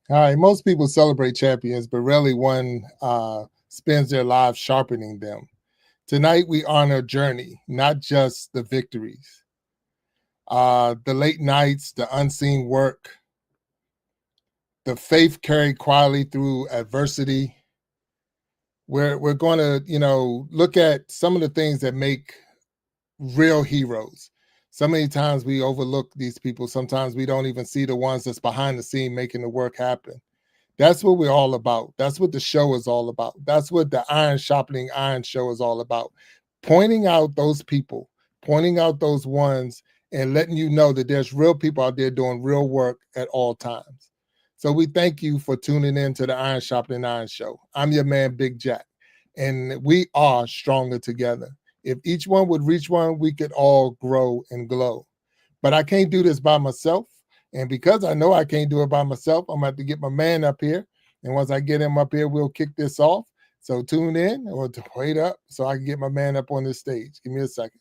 All right, most people celebrate champions, but rarely one spends their lives sharpening them. Tonight, we honor journey, not just the victories, the late nights, the unseen work, the faith carried quietly through adversity. We're going to, look at some of the things that make real heroes. So many times we overlook these people. Sometimes we don't even see the ones that's behind the scene making the work happen. That's what we're all about. That's what the show is all about. That's what the Iron Sharpening Iron show is all about. Pointing out those people, pointing out those ones, and letting you know that there's real people out there doing real work at all times. So we thank you for tuning in to the Iron Sharpening Iron show. I'm your man, Big Jack, and we are stronger together. If each one would reach one, we could all grow and glow. But I can't do this by myself. And because I know I can't do it by myself, I'm going to have to get my man up here. And once I get him up here, we'll kick this off. So tune in or wait up so I can get my man up on this stage. Give me a second.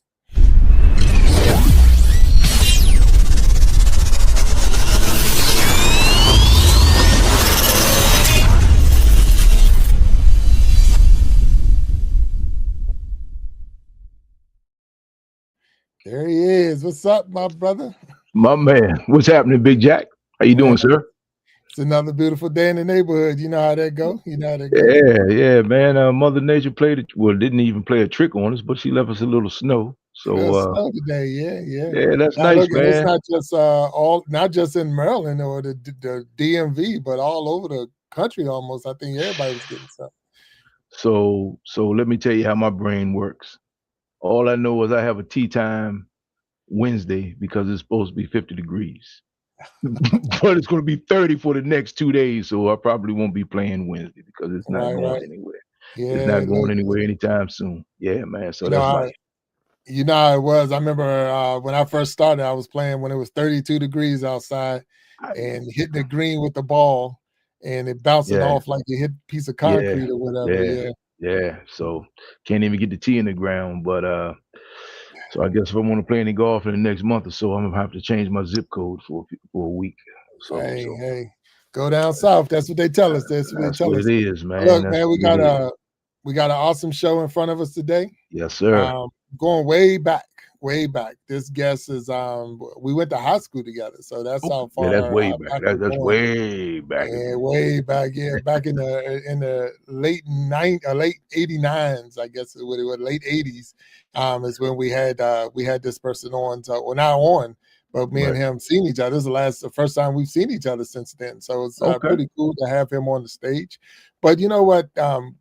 There he is. What's up, my brother? My man. What's happening, Big Jack? How you doing, sir? It's another beautiful day in the neighborhood. You know how that go? You know how that go? Yeah, man. Mother Nature didn't even play a trick on us, but she left us a little snow. So snow today, yeah. Yeah, that's nice, look, man. It's not just not just in Maryland or the DMV, but all over the country almost. I think everybody was getting something. So let me tell you how my brain works. All I know is I have a tea time Wednesday because it's supposed to be 50 degrees. But it's going to be 30 for the next 2 days, so I probably won't be playing Wednesday because it's not going anywhere. Yeah, it's not going anywhere anytime soon. Yeah, man. So that's life. You know how it was. I remember when I first started, I was playing when it was 32 degrees outside and hitting the green with the ball and it bouncing off like you hit a piece of concrete or whatever. Yeah. So can't even get the tee in the ground. But so I guess if I want to play any golf in the next month or so, I'm gonna have to change my zip code for a week. So hey, go down south. That's what they tell us. That's what it is, man. Look, man, we got an awesome show in front of us today. Yes, sir. Going way back. This guest is we went to high school together, so that's how far. Yeah, that's way back. That's way back. Yeah, way back. Yeah, back in the late 89s, I guess it was late 80s. Is when we had this person on. So well, not on, but me and him seen each other. This is the first time we've seen each other since then. So it's pretty cool to have him on the stage. But you know what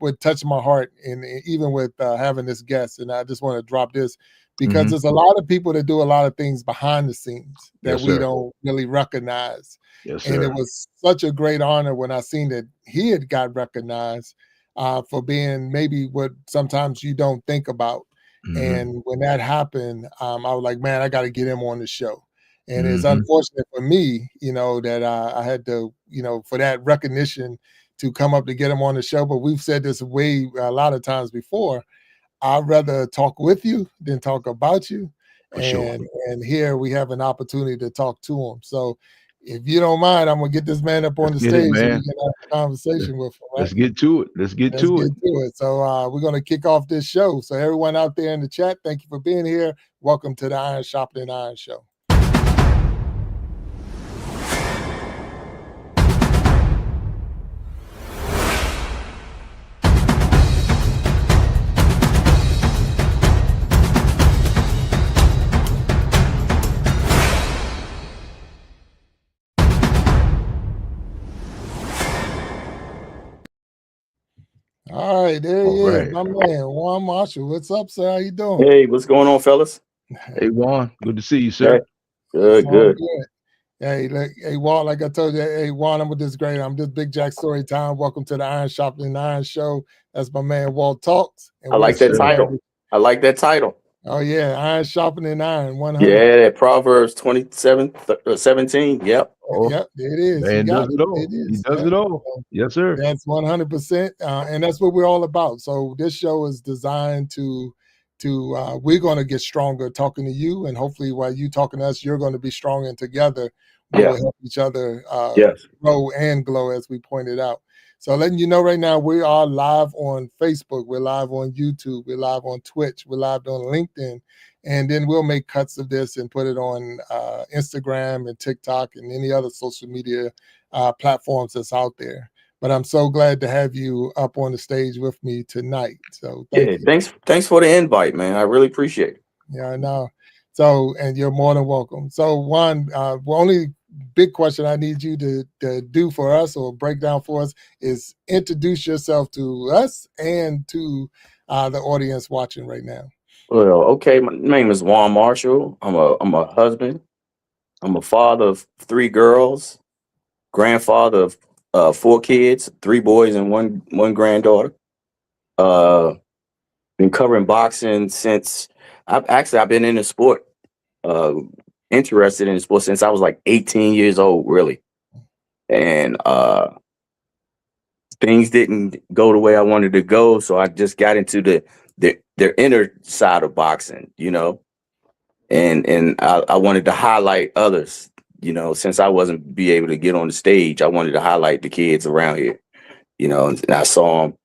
would touch my heart, and even with having this guest, and I just want to drop this because there's a lot of people that do a lot of things behind the scenes that we don't really recognize. Yes, and it was such a great honor when I seen that he had got recognized for being maybe what sometimes you don't think about. And when that happened, I was like, man, I got to get him on the show. And it's unfortunate for me, that I had to, for that recognition to come up to get him on the show. But we've said this a lot of times before. I'd rather talk with you than talk about you. And here we have an opportunity to talk to him. So if you don't mind, I'm going to get this man up on the stage and we can have a conversation with him. Right? Let's get to it. Let's get to it. So we're going to kick off this show. So everyone out there in the chat, thank you for being here. Welcome to the Iron Sharpening Iron show. All right, there he is, my man, Juan Marshall. What's up, sir? How you doing? Hey, what's going on, fellas? Hey, Juan. Good to see you, sir. Good. Hey, Juan, like I told you, hey, Juan, I'm with this great. I'm just Big Jack Storytime. Welcome to the Iron Sharpening Iron show. That's my man, Walt Talks. I like that title. Oh, yeah, Iron Sharpening Iron, 100. Yeah, that Proverbs 27:17. Yep. Yep, it is. Man does it all. He does it all. Yes, sir. That's 100%. And that's what we're all about. So this show is designed to we're going to get stronger talking to you. And hopefully while you talking to us, you're going to be strong. And together we Yeah. will help each other Yes. grow and glow, as we pointed out. So letting you know right now, we are live on Facebook, we're live on YouTube, we're live on Twitch, we're live on LinkedIn, and then we'll make cuts of this and put it on Instagram and TikTok and any other social media platforms that's out there. But I'm so glad to have you up on the stage with me tonight. So thank you. Thanks for the invite, man. I really appreciate it. Yeah, I know. So, and you're more than welcome. So, Juan, only big question I need you to do for us or break down for us is introduce yourself to us and to the audience watching right now. Well, okay. My name is Juan Marshall. I'm a husband. I'm a father of 3 girls, grandfather of 4 kids, 3 boys and one granddaughter. Been covering boxing since I've been in the sport, interested in the sport since I was like 18 years old, really. And things didn't go the way I wanted to go, so I just got into their inner side of boxing, you know. And I wanted to highlight others, you know, since I wasn't be able to get on the stage. I wanted to highlight the kids around here, you know, and I saw them,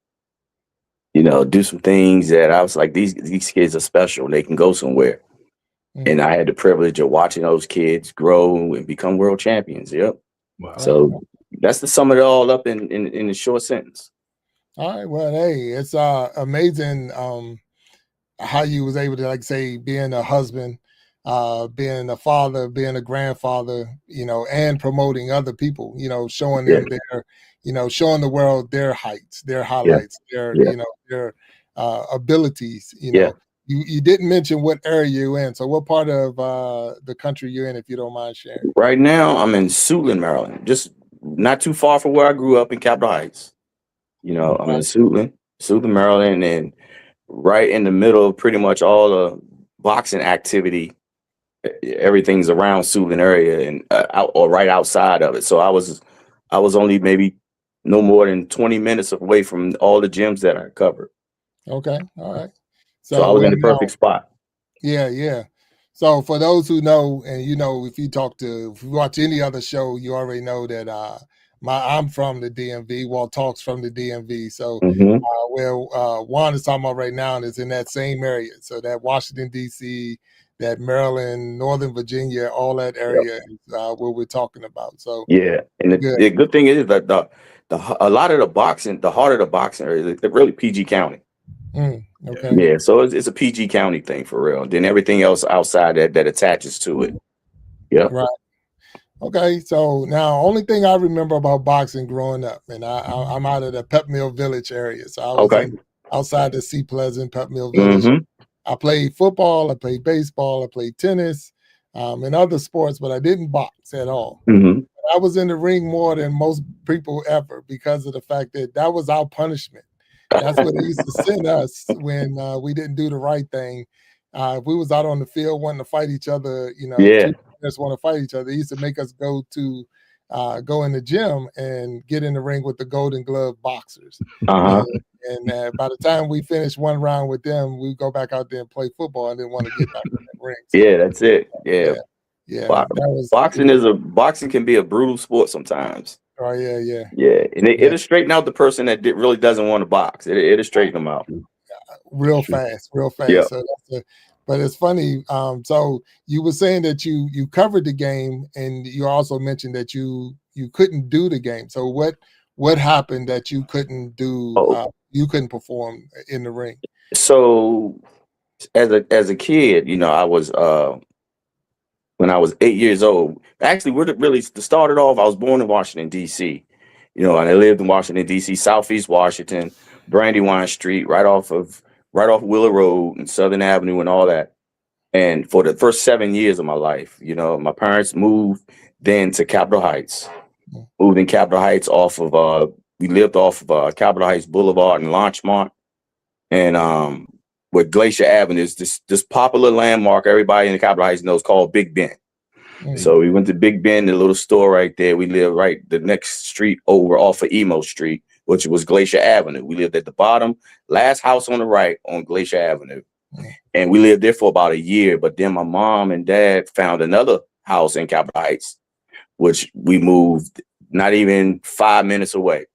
you know, do some things that I was like, these kids are special. They can go somewhere. And I had the privilege of watching those kids grow and become world champions. Yep. Wow. So that's to sum it all up in a short sentence. All right. Well, hey, it's amazing how you was able to, like, say, being a husband, being a father, being a grandfather, you know, and promoting other people, you know, showing them their, you know, showing the world their heights, their highlights, their, you know, their abilities, you know. You didn't mention what area you're in. So what part of the country you're in, if you don't mind sharing? Right now, I'm in Suitland, Maryland, just not too far from where I grew up in Capitol Heights. You know, I'm in Suitland, Maryland, and right in the middle of pretty much all the boxing activity. Everything's around Suitland area and out or right outside of it. So I was only maybe no more than 20 minutes away from all the gyms that I covered. Okay, all right. So I was in the perfect spot. Yeah, yeah. So for those who know, and you know, if you watch any other show, you already know that I'm from the DMV. Walt Talks from the DMV. So where Juan is talking about right now is in that same area. So that Washington D.C., that Maryland, Northern Virginia, all that area is where we're talking about. So yeah, and the good thing is that a lot of the boxing, the heart of the boxing area, they're really PG County. Okay. Yeah, so it's a PG County thing for real. Then everything else outside that attaches to it. Yeah. Right. Okay. So now, only thing I remember about boxing growing up, and I'm out of the Pep Mill Village area, so I was outside the Sea Pleasant Pep Mill Village. I played football, I played baseball, I played tennis, and other sports, but I didn't box at all. I was in the ring more than most people ever because of the fact that was our punishment. That's what they used to send us when we didn't do the right thing. If we was out on the field wanting to fight each other, you know, two players want to fight each other, they used to make us go in the gym and get in the ring with the Golden Glove boxers. And by the time we finished one round with them, we go back out there and play football and didn't want to get back in the ring. So, yeah, that's it. Yeah. Boxing can be a brutal sport sometimes. Oh yeah. And it'll straighten out the person that really doesn't want to box. It'll straighten them out real fast. Yep. So but it's funny. So you were saying that you covered the game, and you also mentioned that you couldn't do the game. So what happened that you couldn't do? You couldn't perform in the ring. So as a kid, you know, I was when I was 8 years old. Actually, really to start it off, I was born in Washington, D.C., you know, and I lived in Washington, D.C., Southeast Washington, Brandywine Street, right off Willow Road and Southern Avenue and all that. And for the first 7 years of my life, you know, my parents moved then to Capitol Heights, moved in Capitol Heights we lived off of Capitol Heights Boulevard and Larchmont. And with Glacier Avenue is this popular landmark everybody in the Capitol Heights knows called Big Ben. So we went to Big Ben, the little store right there. We lived right the next street over off of Emo Street, which was Glacier Avenue. We lived at the bottom, last house on the right on Glacier Avenue. And we lived there for about a year. But then my mom and dad found another house in Capitol Heights which we moved not even 5 minutes away.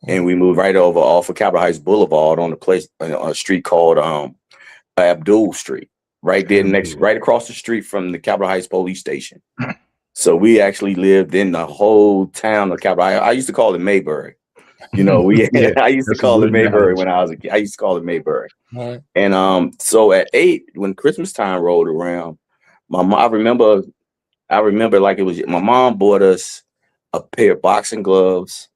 And we moved right over off of Capitol Heights Boulevard on a street called Abdul Street, right there right across the street from the Capitol Heights police station. So we actually lived in the whole town of Capitol Heights. I used to call it Maybury. You know, I used to call it Maybury when I was a kid. I used to call it Maybury. Right. And so at 8, when Christmas time rolled around, my mom, I remember like it was my mom bought us a pair of boxing gloves,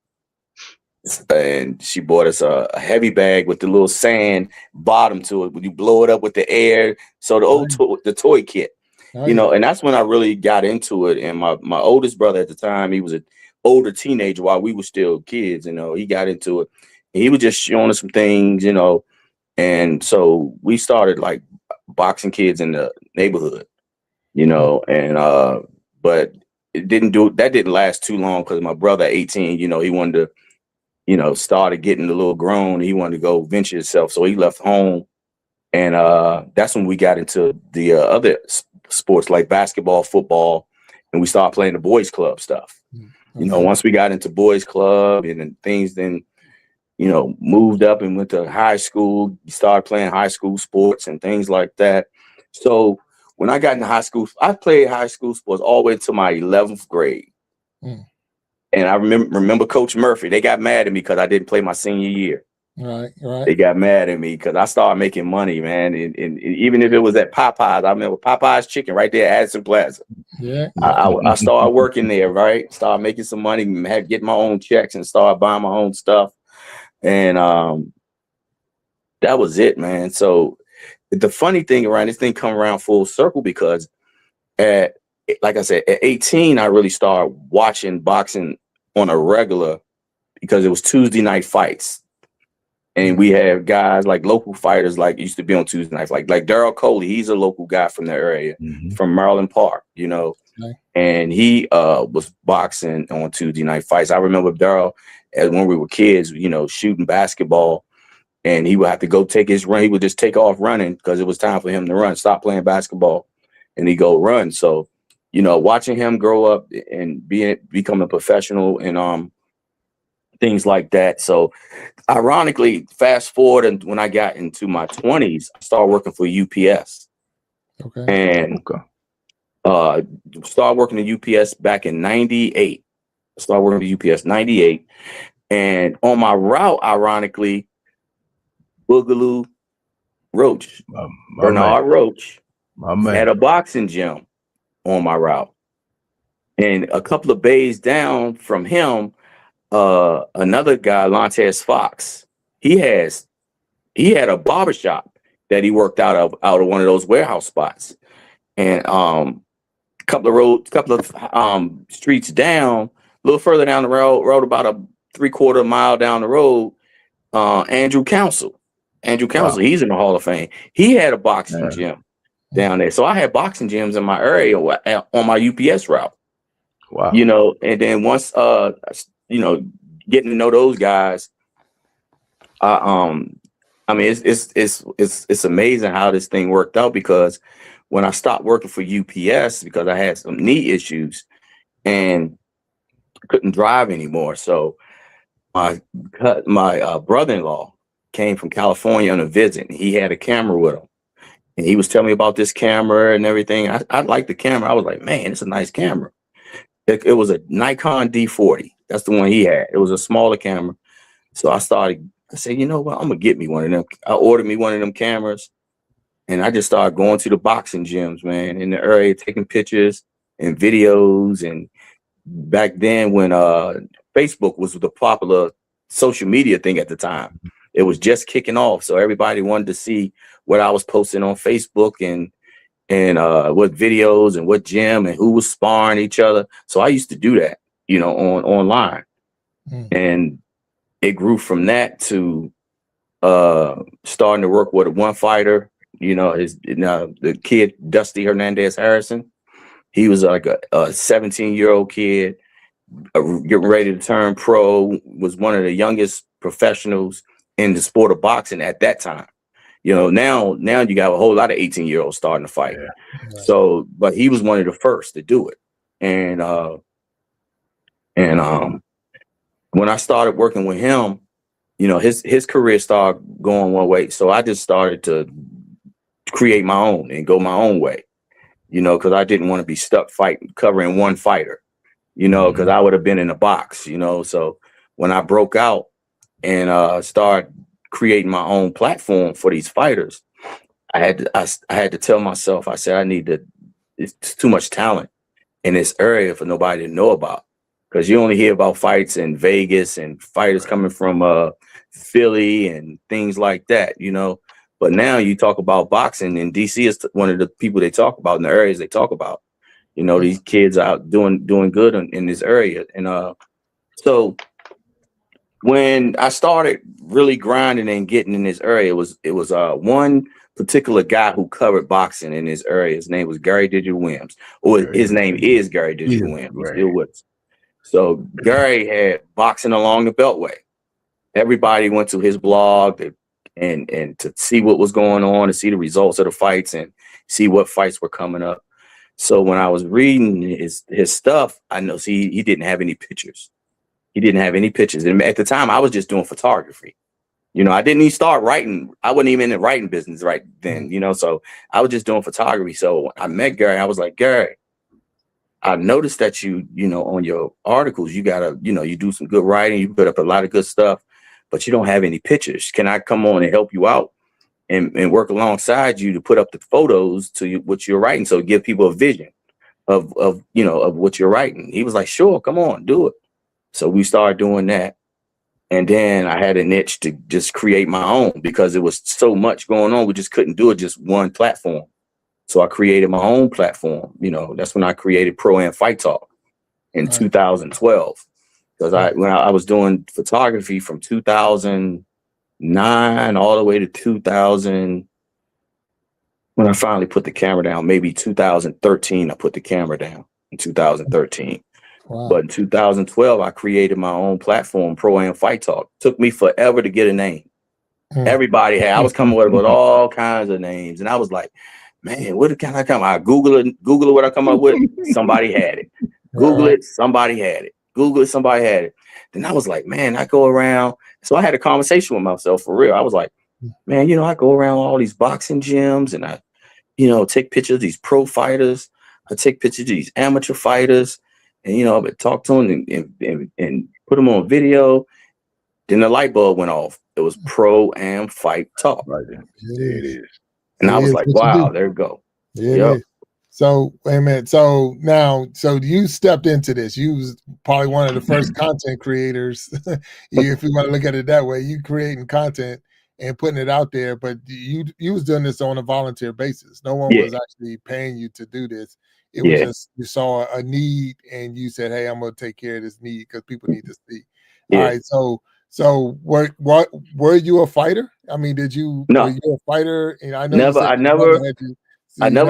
and she bought us a heavy bag with the little sand bottom to it when you blow it up with the air. So the toy kit, you know, and that's when I really got into it. And my oldest brother at the time, he was an older teenager while we were still kids, you know, he got into it. And he was just showing us some things, you know, and so we started like boxing kids in the neighborhood, you know, and but that didn't last too long because my brother at 18, you know, he wanted to, you know, started getting a little grown. He wanted to go venture himself. So he left home. And that's when we got into the other sports like basketball, football, and we started playing the boys club stuff. Okay. You know, once we got into boys club and then things then, you know, moved up and went to high school, started playing high school sports and things like that. So when I got into high school, I played high school sports all the way to my 11th grade. And I remember Coach Murphy. They got mad at me because I didn't play my senior year. Right. They got mad at me because I started making money, man. And even if it was at Popeyes, I remember Popeyes Chicken right there at Addison Plaza. Yeah. I started working there, right? Started making some money, get my own checks and started buying my own stuff. And that was it, man. So the funny thing around this thing come around full circle because like I said, at 18, I really started watching boxing on a regular because it was Tuesday night fights. And we have guys like local fighters, like used to be on Tuesday nights, like Daryl Coley. He's a local guy from the area, from Maryland Park, you know, and he was boxing on Tuesday night fights. I remember Daryl when we were kids, you know, shooting basketball, and he would have to go take his run. He would just take off running because it was time for him to run, stop playing basketball, and he go run. So, you know, watching him grow up and become a professional and things like that. So ironically, fast forward, and when I got into my 20s, I started working for UPS. Okay. And started working at UPS back in 98. Started working at UPS 98. And on my route, ironically, Boogaloo Roach, Bernard Roach, had a boxing gym on my route. And a couple of bays down from him, another guy, Lontez Fox, he had a barbershop that he worked out of one of those warehouse spots. And a couple of streets down, a little further down the road about a 3/4 mile down the road, Andrew Council, he's in the Hall of Fame. He had a boxing gym down there. So I had boxing gyms in my area on my UPS route. Wow. You know, and then once you know, getting to know those guys, I mean, it's amazing how this thing worked out, because when I stopped working for UPS because I had some knee issues and couldn't drive anymore, so my brother-in-law came from California on a visit, and he had a camera with him, and he was telling me about this camera and everything. I liked the camera. I was like, man, it's a nice camera. It was a Nikon D40. That's the one he had. It was a smaller camera. So I said, you know what? I'm gonna get me one of them. I ordered me one of them cameras, and I just started going to the boxing gyms, man, in the area, taking pictures and videos. And back then, when Facebook was the popular social media thing at the time, it was just kicking off. So everybody wanted to see what I was posting on Facebook and what videos and what gym and who was sparring each other. So I used to do that, you know, online. And it grew from that to starting to work with one fighter, you know, the kid, Dusty Hernandez Harrison. He was like a 17-year-old kid getting ready to turn pro, was one of the youngest professionals in the sport of boxing at that time. You know, now you got a whole lot of 18-year-olds starting to fight. Yeah. So, but he was one of the first to do it. And And when I started working with him, you know, his career started going one way. So I just started to create my own and go my own way, you know, because I didn't want to be stuck covering one fighter, you know, because I would have been in a box, you know. So when I broke out and started creating my own platform for these fighters, I had to tell myself, I said, it's too much talent in this area for nobody to know about. Because you only hear about fights in Vegas and fighters coming from Philly and things like that, you know. But now you talk about boxing, and DC is one of the people they talk about in the areas they talk about. You know, these kids out doing good in this area. And so when I started really grinding and getting in this area, it was one particular guy who covered boxing in this area. His name was Gary Digital Williams, or his name is Gary Digital Williams. He's still with us. So Gary had boxing along the Beltway. Everybody went to his blog and to see what was going on, to see the results of the fights and see what fights were coming up. So when I was reading his stuff, I know, he didn't have any pictures. He didn't have any pictures. And at the time, I was just doing photography. You know, I didn't even start writing. I wasn't even in the writing business right then, you know, so I was just doing photography. So when I met Gary, I was like, Gary, I noticed that you know, on your articles, you gotta, you know, you do some good writing, you put up a lot of good stuff, but you don't have any pictures. Can I come on and help you out and work alongside you to put up the photos to what you're writing, so give people a vision of you know, of what you're writing? He was like, sure, come on, do it. So we started doing that. And then I had an itch to just create my own because it was so much going on. We just couldn't do it just one platform. So I created my own platform. You know, that's when I created Pro Am Fight Talk in 2012. Because when I was doing photography from 2009 all the way to 2000, when I finally put the camera down, maybe 2013, I put the camera down in 2013. Wow. But in 2012, I created my own platform, Pro Am Fight Talk. Took me forever to get a name. Everybody had, I was coming with all kinds of names. And I was like, man, what can I come? I Google it what I come up with. Somebody had it. Google it, somebody had it. Google it, somebody had it. Then I was like, man, I go around. So I had a conversation with myself for real. I was like, man, you know, I go around all these boxing gyms and I, you know, take pictures of these pro fighters. I take pictures of these amateur fighters. And, you know, I would talk to them and put them on video. Then the light bulb went off. It was Pro Am Fight Talk. Right there. It is. And I was like, wow, there you go. Yeah. So wait a minute. So now, you stepped into this. You was probably one of the first content creators. If you want to look at it that way, you creating content and putting it out there, but you was doing this on a volunteer basis. No one was actually paying you to do this. It was just, you saw a need and you said, hey, I'm going to take care of this need because people need to see. All right. So were you a fighter? I mean, were you a fighter? And I know I never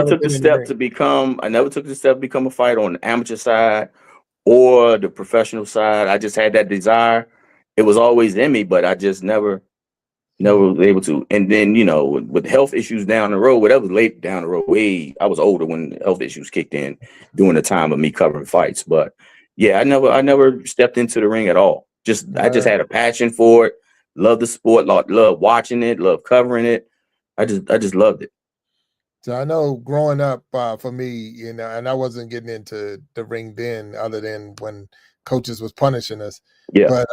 took the step to become a fighter on the amateur side or the professional side. I just had that desire. It was always in me, but I just never was able to. And then, you know, with health issues down the road, whatever was late down the road, I was older when health issues kicked in during the time of me covering fights. But yeah, I never stepped into the ring at all. I just had a passion for it. Love the sport, love watching it, love covering it. I just loved it. So I know growing up for me, you know, and I wasn't getting into the ring then other than when coaches was punishing us. Yeah. But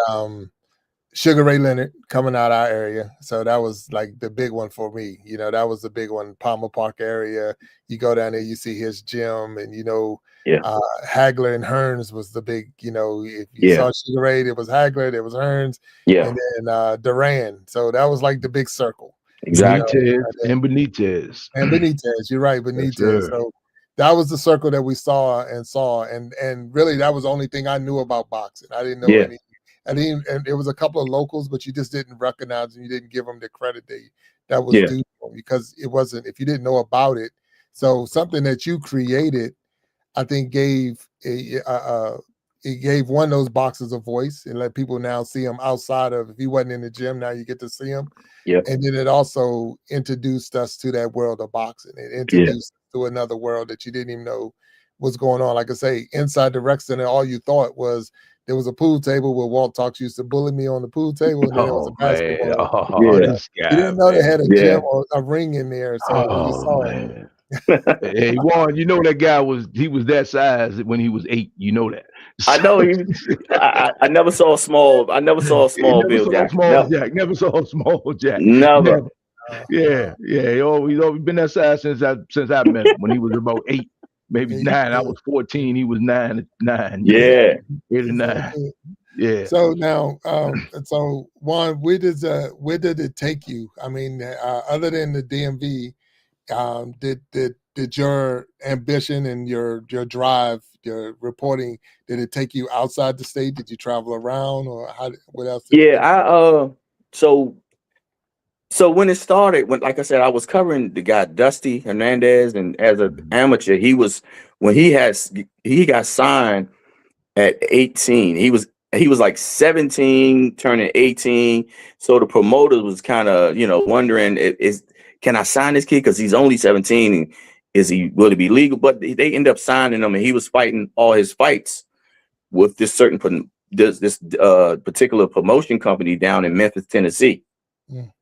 Sugar Ray Leonard coming out our area. So that was like the big one for me. You know, that was the big one. Palmer Park area. You go down there, you see his gym, and you know, Hagler and Hearns was the big, you know, if you saw Sugar Ray, there was Hagler, there was Hearns, and then Duran. So that was like the big circle. Exactly. You know, and Benitez. And Benitez, you're right, Benitez. So that was the circle that we saw, and really that was the only thing I knew about boxing. I didn't know any. And it was a couple of locals, but you just didn't recognize and you didn't give them the credit that was due to them, because it wasn't, if you didn't know about it. So something that you created, I think gave one of those boxers a voice and let people now see him outside of, if he wasn't in the gym, now you get to see him. Yeah. And then it also introduced us to that world of boxing. It introduced us to another world that you didn't even know was going on. Like I say, inside the rec center, all you thought was there was a pool table where Walt Talks used to bully me on the pool table, and then there was a Oh man, basketball. Yeah. this You guy, didn't know they man. had a Yeah. gym or a ring in there, so when you Oh saw it, man. Hey Juan, you know that guy was that size when he was 8. You know that. I know I never saw a small Never Bill saw a Jackson. small No, Jack. Never saw a small Jack. never. Never. Yeah. He always been that size since I met him when he was about 8, maybe and 9. I was 14. He was 9. Yeah. 8 or 9. Yeah. So now, so Juan, where did it take you? I mean, other than the DMV, did your ambition and your drive, your reporting, did it take you outside the state? Did you travel around, or what else? Yeah, so when it started, like I said, I was covering the guy Dusty Hernandez, and as an amateur, he got signed at 18. He was like 17 turning 18. So the promoter was kind of, wondering, can I sign this kid? Because he's only 17. And will it be legal? But they ended up signing him, and he was fighting all his fights with this particular promotion company down in Memphis, Tennessee. Mm.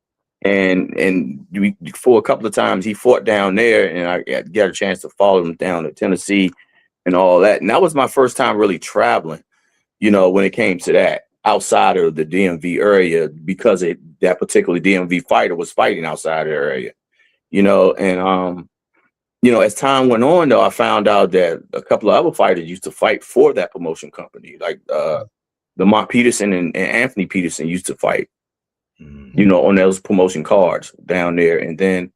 And for a couple of times he fought down there, and I got a chance to follow him down to Tennessee and all that. And that was my first time really traveling, when it came to that, outside of the DMV area, because that particular DMV fighter was fighting outside the area, and as time went on, though, I found out that a couple of other fighters used to fight for that promotion company, like Lamont Peterson and Anthony Peterson used to fight, on those promotion cards down there. And then,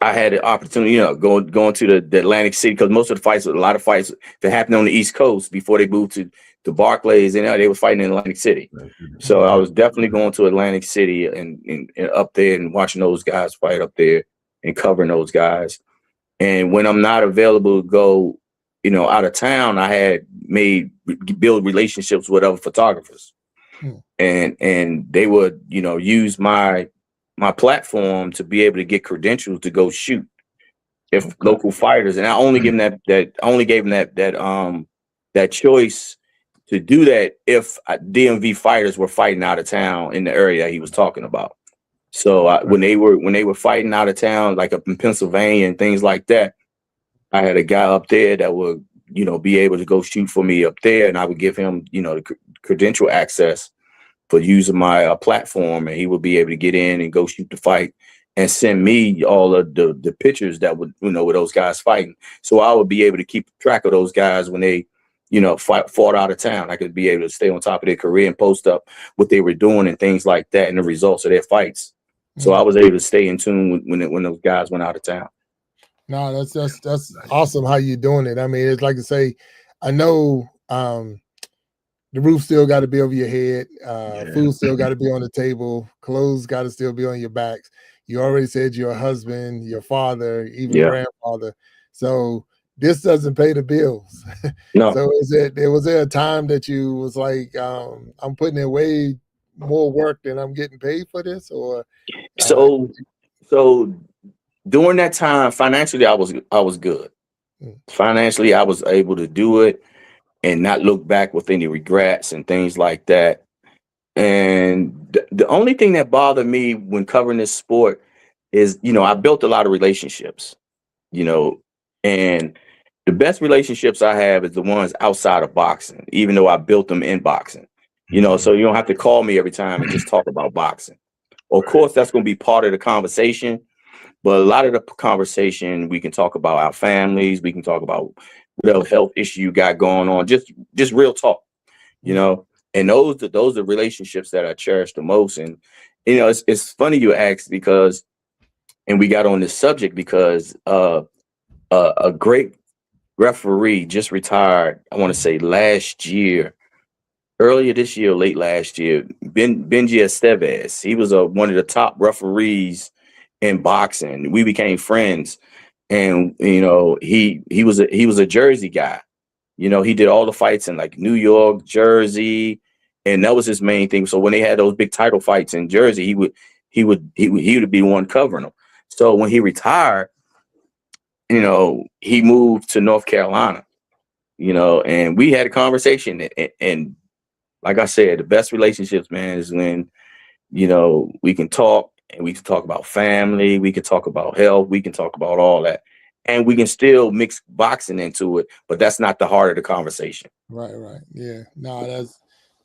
I had the opportunity, going to the Atlantic City, because most of the fights, a lot of fights that happened on the East Coast before they moved to Barclays, and they were fighting in Atlantic City. So I was definitely going to Atlantic City and up there and watching those guys fight up there and covering those guys. And when I'm not available to go, out of town, I had build relationships with other photographers. And they would, use my platform to be able to get credentials to go shoot if local fighters. And I only gave them that choice to do that if DMV fighters were fighting out of town in the area he was talking about. So when they were fighting out of town, like up in Pennsylvania and things like that, I had a guy up there that would, be able to go shoot for me up there, and I would give him, the credential access for using my platform, and he would be able to get in and go shoot the fight and send me all of the pictures that would, with those guys fighting. So I would be able to keep track of those guys when they, fought out of town. I could be able to stay on top of their career and post up what they were doing and things like that and the results of their fights. So I was able to stay in tune when those guys went out of town. No, that's awesome how you're doing it. I mean, it's like I say, I know the roof still got to be over your head. Food still got to be on the table. Clothes got to still be on your backs. You already said you're a husband, your father, even grandfather. So this doesn't pay the bills. No. So was there a time that you was like, I'm putting in way more work than I'm getting paid for this? Or so during that time, financially, I was good. Financially, I was able to do it and not look back with any regrets and things like that. And the only thing that bothered me when covering this sport is, I built a lot of relationships, and the best relationships I have is the ones outside of boxing, even though I built them in boxing, so you don't have to call me every time and just talk about boxing. Of course, that's going to be part of the conversation. But a lot of the conversation, we can talk about our families. We can talk about whatever health issue you got going on. Just real talk, And those are relationships that I cherish the most. And it's funny you asked because, and we got on this subject because a great referee just retired. I want to say earlier this year, late last year. Benji Estevez. He was one of the top referees in boxing. We became friends, and he was a Jersey guy. He did all the fights in like New York, Jersey, and that was his main thing. So when they had those big title fights in Jersey, he would be one covering them. So when he retired, he moved to North Carolina, you know, and we had a conversation. And like I said, the best relationships, man, is when, you know, we can talk, and we can talk about family, we can talk about health, we can talk about all that. And we can still mix boxing into it, but that's not the heart of the conversation. Right. Yeah. No,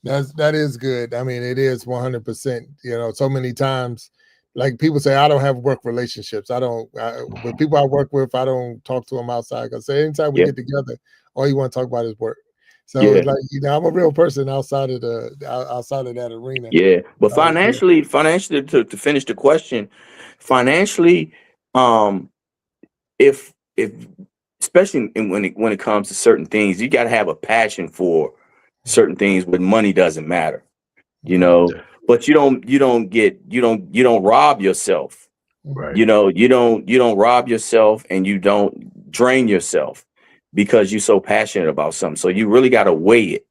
that is good. I mean, it is 100%. You know, so many times, like people say, I don't have work relationships. With people I work with, I don't talk to them outside. Because anytime we Yeah. get together, all you want to talk about is work. So, Yeah. like, you know, I'm a real person outside of that arena. Yeah. But Yeah. financially, to finish the question, financially, if especially when it comes to certain things, you got to have a passion for certain things when money doesn't matter, you know. But you don't rob yourself. Right. You know, you don't rob yourself, and you don't drain yourself because you're so passionate about something. So you really got to weigh it.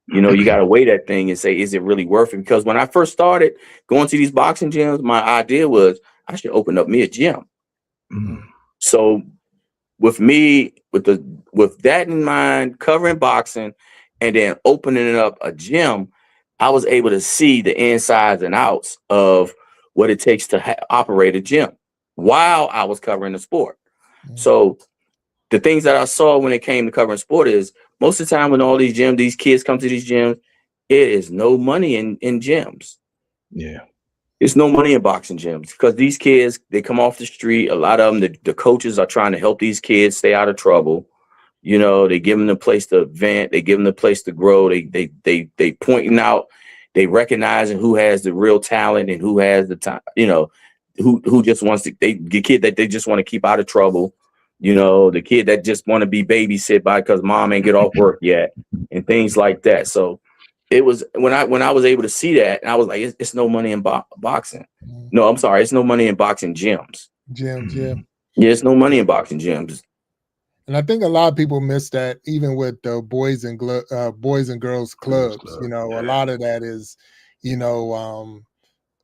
You know, you got to weigh that thing and say, is it really worth it? Because when I first started going to these boxing gyms, my idea was I should open up me a gym. Mhm. So with me, with that in mind, covering boxing and then opening up a gym, I was able to see the insides and outs of what it takes to operate a gym while I was covering the sport. So the things that I saw when it came to covering sport is most of the time when all these gyms, these kids come to these gyms, it is no money in gyms. Yeah. It's no money in boxing gyms because these kids, they come off the street. A lot of them, the coaches are trying to help these kids stay out of trouble. You know, they give them a place to vent. They give them a place to grow. They pointing out, they recognizing who has the real talent and who has the time. You know, who just wants to. The kid that they just want to keep out of trouble. You know, the kid that just want to be babysit by because mom ain't get off work yet, and things like that. So it was when I was able to see that, and I was like, it's no money in boxing. No, I'm sorry, it's no money in boxing gyms. Gyms, yeah. Yeah, it's no money in boxing gyms. And I think a lot of people miss that, even with the boys and girls clubs. You know, a lot of that is, you know,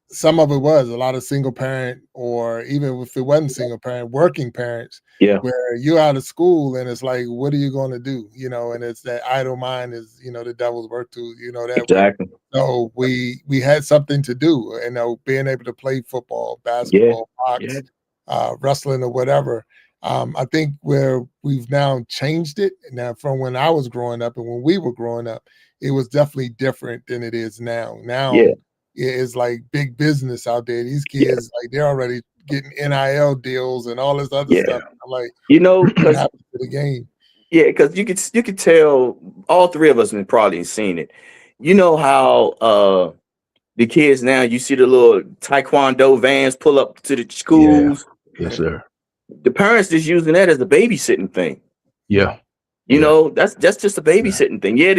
some of it was a lot of single parent, or even if it wasn't single parent, working parents. Yeah. Where you're out of school and it's like, what are you going to do? You know, and it's that idle mind is, you know, the devil's work too. You know that Exactly. way. So we had something to do, you know, being able to play football, basketball, box, wrestling, or whatever. I think where we've now changed it now from when I was growing up and when we were growing up, it was definitely different than it is now. Now it is like big business out there. These kids, like, they're already getting NIL deals and all this other stuff. I'm like, you know, what happened to the game? Yeah, because you could tell all three of us have probably seen it. You know how the kids now, you see the little taekwondo vans pull up to the schools. Yes, sir. The parents just using that as a babysitting thing. Yeah. You know, that's just a babysitting thing. Yeah,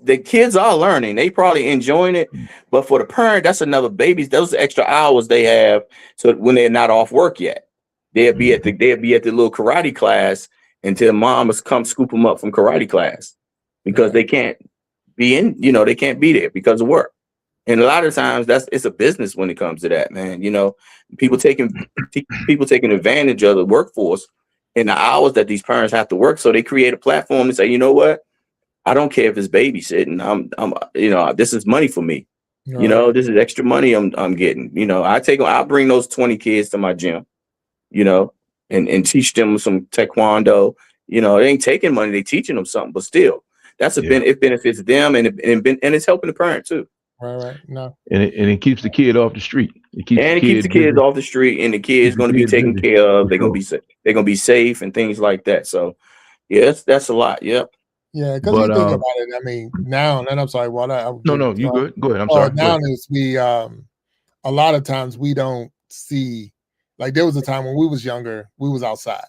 the kids are learning. They probably enjoying it, but for the parent, that's another baby. Those extra hours they have, so when they're not off work yet, they'll be at the little karate class until mom must come scoop them up from karate class because they can't be in. You know, they can't be there because of work. And a lot of times it's a business when it comes to that, man. You know, people taking advantage of the workforce and the hours that these parents have to work. So they create a platform and say, you know what? I don't care if it's babysitting. I'm you know, this is money for me. You know, this is extra money I'm getting. You know, I'll bring those 20 kids to my gym, you know, and teach them some taekwondo. You know, they ain't taking money, they teaching them something, but still, that's it benefits them and it's helping the parent too. Right. No. And it keeps the kid off the street. It keeps the kids off the street, and the kid's going to be taken care of. They're going to be safe and things like that. So, yeah, that's a lot. Yep. Yeah, because you think about it. I mean, now, and I'm sorry, No, you good. Go ahead. I'm sorry. Now is a lot of times we don't see, like, there was a time when we was younger, we was outside.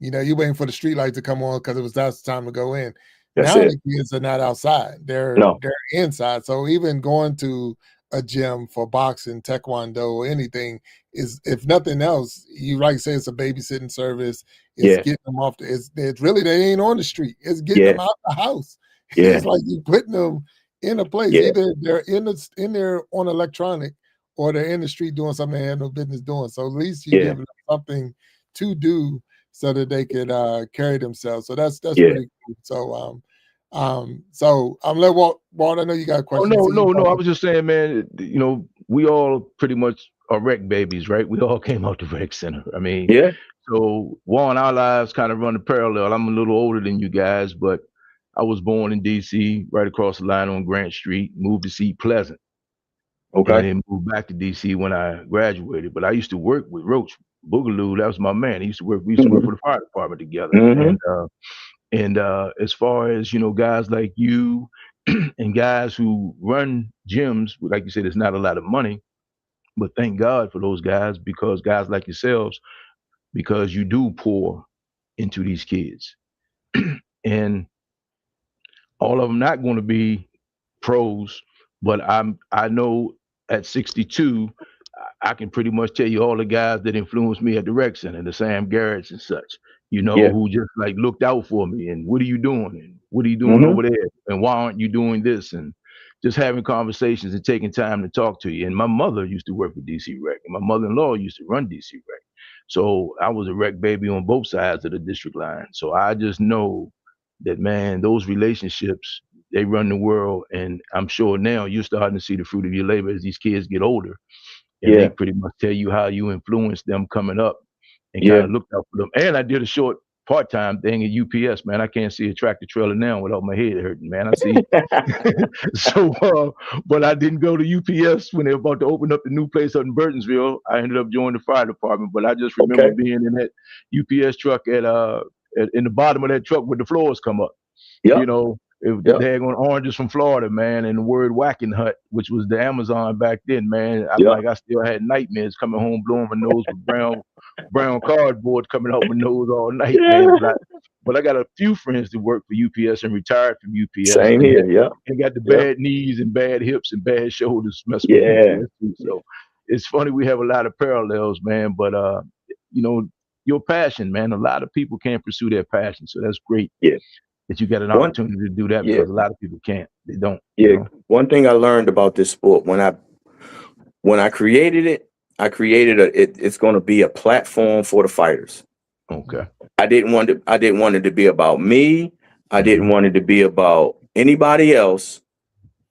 You know, you waiting for the street light to come on because that's the time to go in. Now the kids are not outside; they're inside. So even going to a gym for boxing, taekwondo, or anything is, if nothing else, you like say it's a babysitting service. It's getting them off. It's really, they ain't on the street. It's getting them out the house. It's like you putting them in a place. Either they're in there on electronic, or they're in the street doing something they had no business doing. So at least you give them something to do so that they could carry themselves. So that's Yeah. really cool. So I'm let Walt. I know you got a Oh, question. no. I was just saying, man, you know, we all pretty much are rec babies, right? We all came out the rec center. I mean, Yeah. so Warren, our lives kind of run a parallel. I'm a little older than you guys, but I was born in DC, right across the line on Grant Street, moved to Seat Pleasant, and Okay. then moved back to DC when I graduated. But I used to work with Roach Boogaloo. That was my man. We used to work for the fire department together. And as far as, you know, guys like you and guys who run gyms, like you said, it's not a lot of money, but thank God for those guys, because guys like yourselves, because you do pour into these kids. And all of them not going to be pros, but I know at 62, I can pretty much tell you all the guys that influenced me at the rec center, the Sam Garretts and such, you know, Yeah. who just like looked out for me and what are you doing? And what are you doing over there? And why aren't you doing this? And just having conversations and taking time to talk to you. And my mother used to work for DC Rec, and my mother-in-law used to run DC Rec. So I was a rec baby on both sides of the district line. So I just know that, man, those relationships, they run the world. And I'm sure now you're starting to see the fruit of your labor as these kids get older. And they pretty much tell you how you influenced them coming up and kind of looked out for them. And I did a short part-time thing at UPS, man. I can't see a tractor trailer now without my head hurting, man. I see. So, but I didn't go to UPS when they were about to open up the new place up in Burtonsville. I ended up joining the fire department, but I just remember being in that UPS truck in the bottom of that truck where the floors come up. You know, the daggone oranges from Florida, man, and the word whacking hut, which was the Amazon back then, man. I'm like, I still had nightmares coming home, blowing my nose with brown cardboard coming out my nose all night, man. But I got a few friends that worked for UPS and retired from UPS. Same here, and got the bad knees and bad hips and bad shoulders messing with UPS too. So it's funny, we have a lot of parallels, man. But you know, your passion, man. A lot of people can't pursue their passion, so that's great. That you get an opportunity to do that, because a lot of people can't. They don't. You know? One thing I learned about this sport when I created it, it's going to be a platform for the fighters. Okay. I didn't want it to be about me. I didn't want it to be about anybody else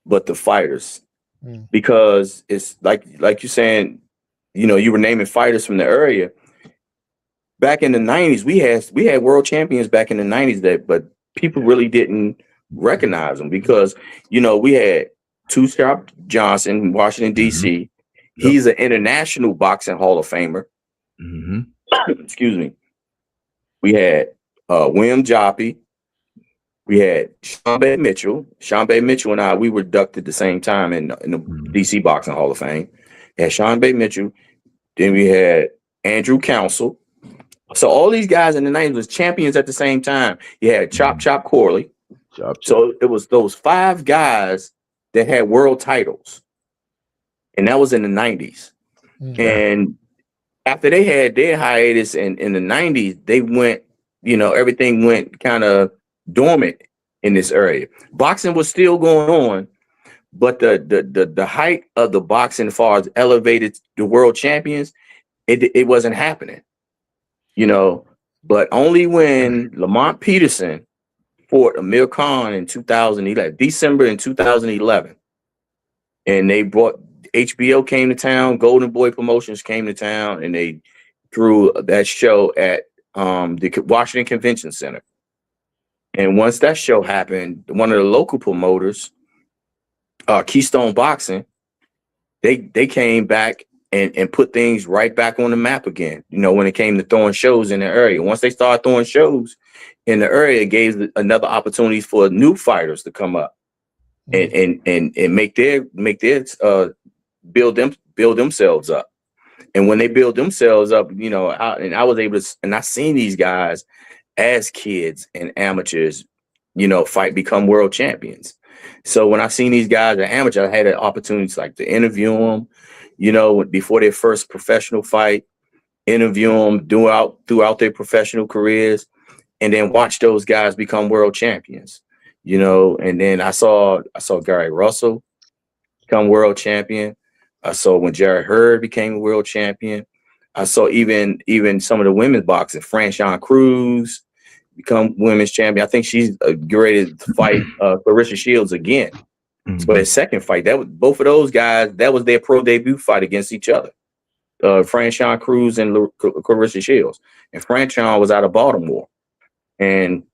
but the fighters. Because it's like you're saying, you know, you were naming fighters from the area. Back in the 90s, we had world champions back in the 90s but people really didn't recognize them, because, you know, we had Two Sharp Johnson in Washington, D.C. He's an international boxing Hall of Famer. Excuse me. We had William Joppy. We had Sean Bay Mitchell. Sean Bay Mitchell and I, we were inducted at the same time in the D.C. Boxing Hall of Fame. We had Sean Bay Mitchell. Then we had Andrew Council. So all these guys in the 90s was champions at the same time. You had Chop Corley. So it was those 5 guys that had world titles. And that was in the 90s. And after they had their hiatus in the 90s, they went, you know, everything went kind of dormant in this area. Boxing was still going on, but the height of the boxing as far as elevated the world champions, it wasn't happening. You know, but only when Lamont Peterson fought Amir Khan in 2011, December in 2011, and they brought HBO came to town, Golden Boy Promotions came to town, and they threw that show at the Washington Convention Center. And once that show happened, one of the local promoters, Keystone Boxing, they came back and put things right back on the map again, you know, when it came to throwing shows in the area. Once they started throwing shows in the area, it gave another opportunity for new fighters to come up and make their build themselves up. And when they build themselves up, you know, I was able to, and I seen these guys as kids and amateurs, you know, become world champions. So when I seen these guys as amateurs, I had an opportunity to interview them, you know, before their first professional fight, interview them throughout their professional careers, and then watch those guys become world champions, you know. And then I saw Gary Russell become world champion. I saw when Jared Hurd became a world champion. I saw even some of the women's boxing. Franchon Cruz become women's champion. I think she's ready to fight Clarissa Shields again. So their second fight, that was both of those guys. That was their pro debut fight against each other. Franchon Cruz and Clarissa Shields, and Franchon was out of Baltimore, and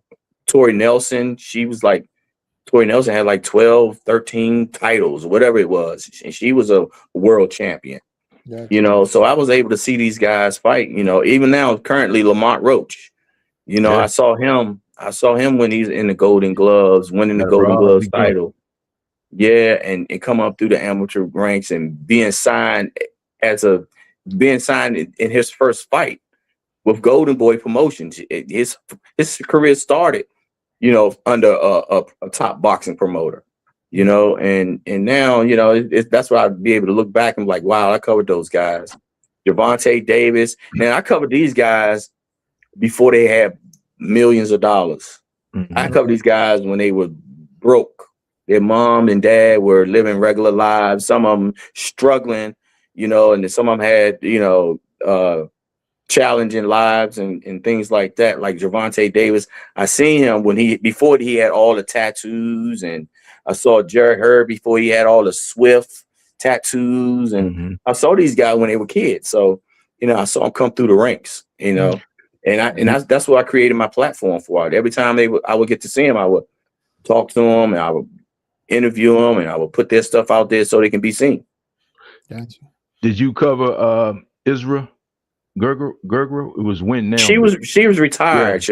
Tori Nelson. Tori Nelson had like 12, 13 titles, whatever it was, and she was a world champion. Yeah. So I was able to see these guys fight. Even now, currently Lamont Roach. I saw him when he's in the Golden Gloves, winning the Golden Gloves title. Yeah, and come up through the amateur ranks and being signed in his first fight with Golden Boy Promotions. His career started, under a top boxing promoter. And now, that's why I'd be able to look back and be like, wow, I covered those guys. Gervonta Davis. Man, I covered these guys before they had millions of dollars. I covered these guys when they were broke. Their mom and dad were living regular lives. Some of them struggling, and then some of them had, challenging lives and things like that. Like Gervonta Davis, I seen him before he had all the tattoos, and I saw Jared Hurd before he had all the Swift tattoos, and I saw these guys when they were kids. So, I saw them come through the ranks, and that's what I created my platform for. Every time I would get to see them, I would talk to them, and I would interview them, and I would put their stuff out there so they can be seen. Gotcha. Did you cover Isra Gerger? It was when now. She was retired.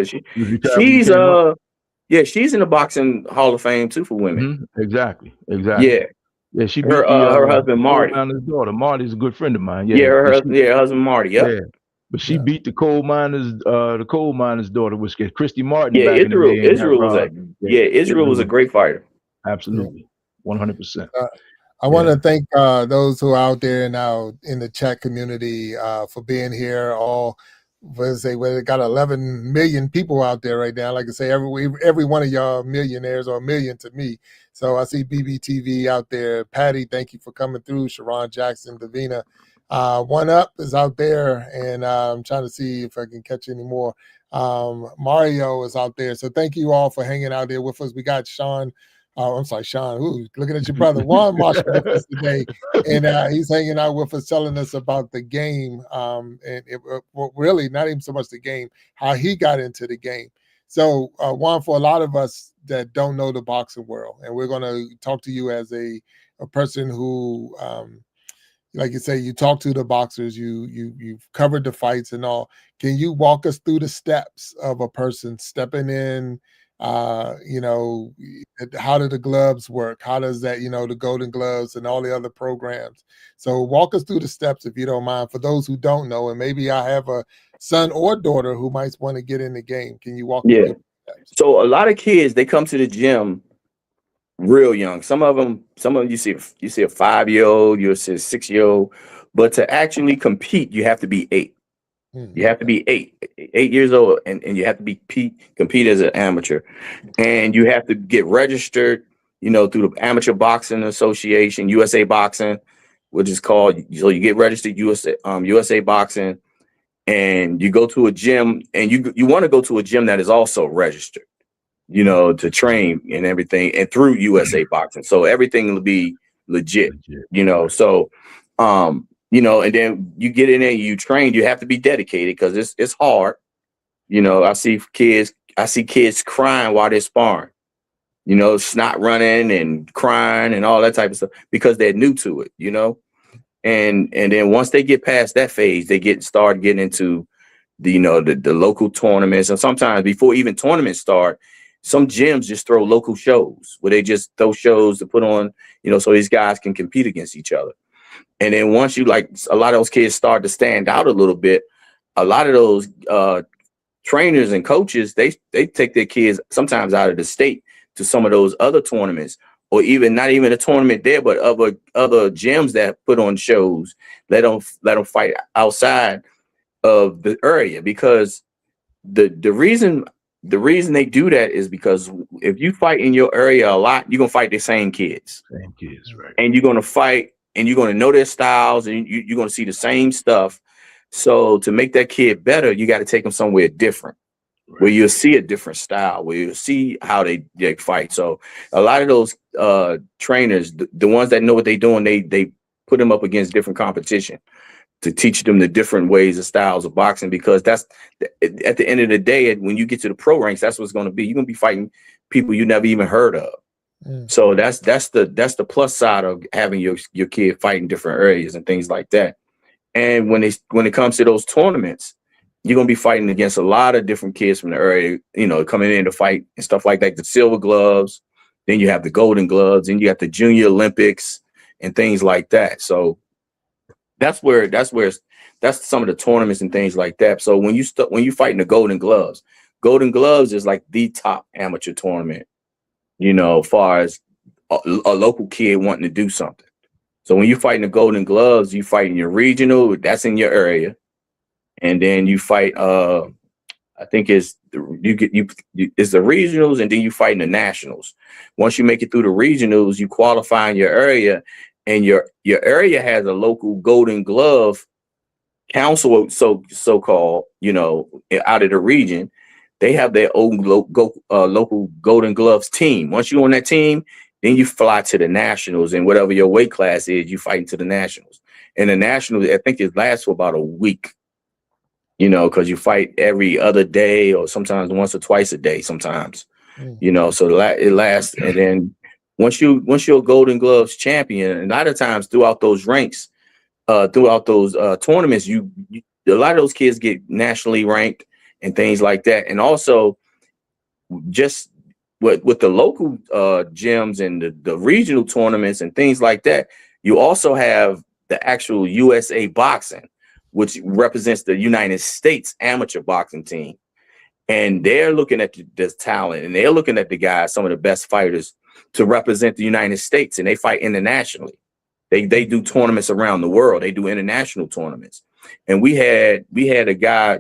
Yeah. She's in the boxing Hall of Fame too for women. Exactly. Yeah, she beat her husband Marty. Daughter. Marty's a good friend of mine. Her husband Marty. Yep. Yeah. But she beat the coal miner's daughter, which is Christy Martin. Yeah, Israel was a great fighter. Absolutely, 100%. I want to thank those who are out there now in the chat community for being here. We got 11 million people out there right now. Like I say, every one of y'all millionaires or a million to me. So I see BBTV out there. Patty, thank you for coming through. Sharon Jackson, Davina. One Up is out there, and I'm trying to see if I can catch any more. Mario is out there. So thank you all for hanging out there with us. We got Sean. I'm sorry, Sean. Ooh, looking at your brother Juan Marshall with us today, and he's hanging out with us, telling us about the game. Really, not even so much the game, how he got into the game. So, Juan, for a lot of us that don't know the boxing world, and we're going to talk to you as a person who, like you say, you talk to the boxers, you've covered the fights and all. Can you walk us through the steps of a person stepping in? How do the gloves work? How does that, the Golden Gloves and all the other programs? So walk us through the steps, if you don't mind, for those who don't know, and maybe I have a son or daughter who might want to get in the game. Can you walk me through the steps? So a lot of kids, they come to the gym real young. Some of them you see a 5-year-old, you see a 6-year-old, but to actually compete, you have to be 8. You have to be 8 years old, and you have to compete as an amateur, and you have to get registered, through the Amateur Boxing Association, USA Boxing, which is called. So you get registered USA Boxing, and you go to a gym, and you want to go to a gym that is also registered, to train and everything, and through USA Boxing, so everything will be legit. So and then you get in there, you train, you have to be dedicated because it's hard. I see kids crying while they're sparring, snot running and crying and all that type of stuff because they're new to it, and then once they get past that phase, they start getting into the local tournaments. And sometimes before even tournaments start, some gyms just throw local shows where they just throw shows to put on, so these guys can compete against each other. And then once a lot of those kids start to stand out a little bit, a lot of those trainers and coaches, they take their kids sometimes out of the state to some of those other tournaments, or even not even a tournament there, but other gyms that put on shows. Let them fight outside of the area, because the reason they do that is because if you fight in your area a lot, you're gonna fight the same kids. Right? And you're gonna fight. And you're going to know their styles, and you're going to see the same stuff. So to make that kid better, you got to take him somewhere different, where you'll see a different style, where you'll see how they fight. So a lot of those trainers, the ones that know what they're doing, they put them up against different competition to teach them the different ways and styles of boxing, because that's at the end of the day, when you get to the pro ranks, that's what's going to be. You're going to be fighting people you never even heard of. So that's the plus side of having your kid fight in different areas and things like that. And when it comes to those tournaments, you're going to be fighting against a lot of different kids from the area, coming in to fight and stuff like that. The silver gloves, then you have the golden gloves, and you got the junior Olympics and things like that. So that's some of the tournaments and things like that. So when you fight in the golden gloves is like the top amateur tournament, as far as a local kid wanting to do something. So when you fight in the golden gloves, you fight in your regional, that's in your area. And then you fight, I think it's the regionals, and then you fight in the nationals. Once you make it through the regionals, you qualify in your area, and your area has a local golden glove council, so-called, out of the region. They have their own local golden gloves team. Once you're on that team, then you fly to the nationals, and whatever your weight class is, you fight into the nationals. And the nationals, I think it lasts for about a week, because you fight every other day, or sometimes once or twice a day, sometimes, so it lasts. And then once you're a golden gloves champion, and a lot of times throughout those ranks, throughout those tournaments, a lot of those kids get nationally ranked and things like that. And also just with the local gyms and the regional tournaments and things like that, you also have the actual USA Boxing, which represents the United States amateur boxing team. And they're looking at this talent, and they're looking at the guys, some of the best fighters, to represent the United States, and they fight internationally. They do tournaments around the world. They do international tournaments. And we had a guy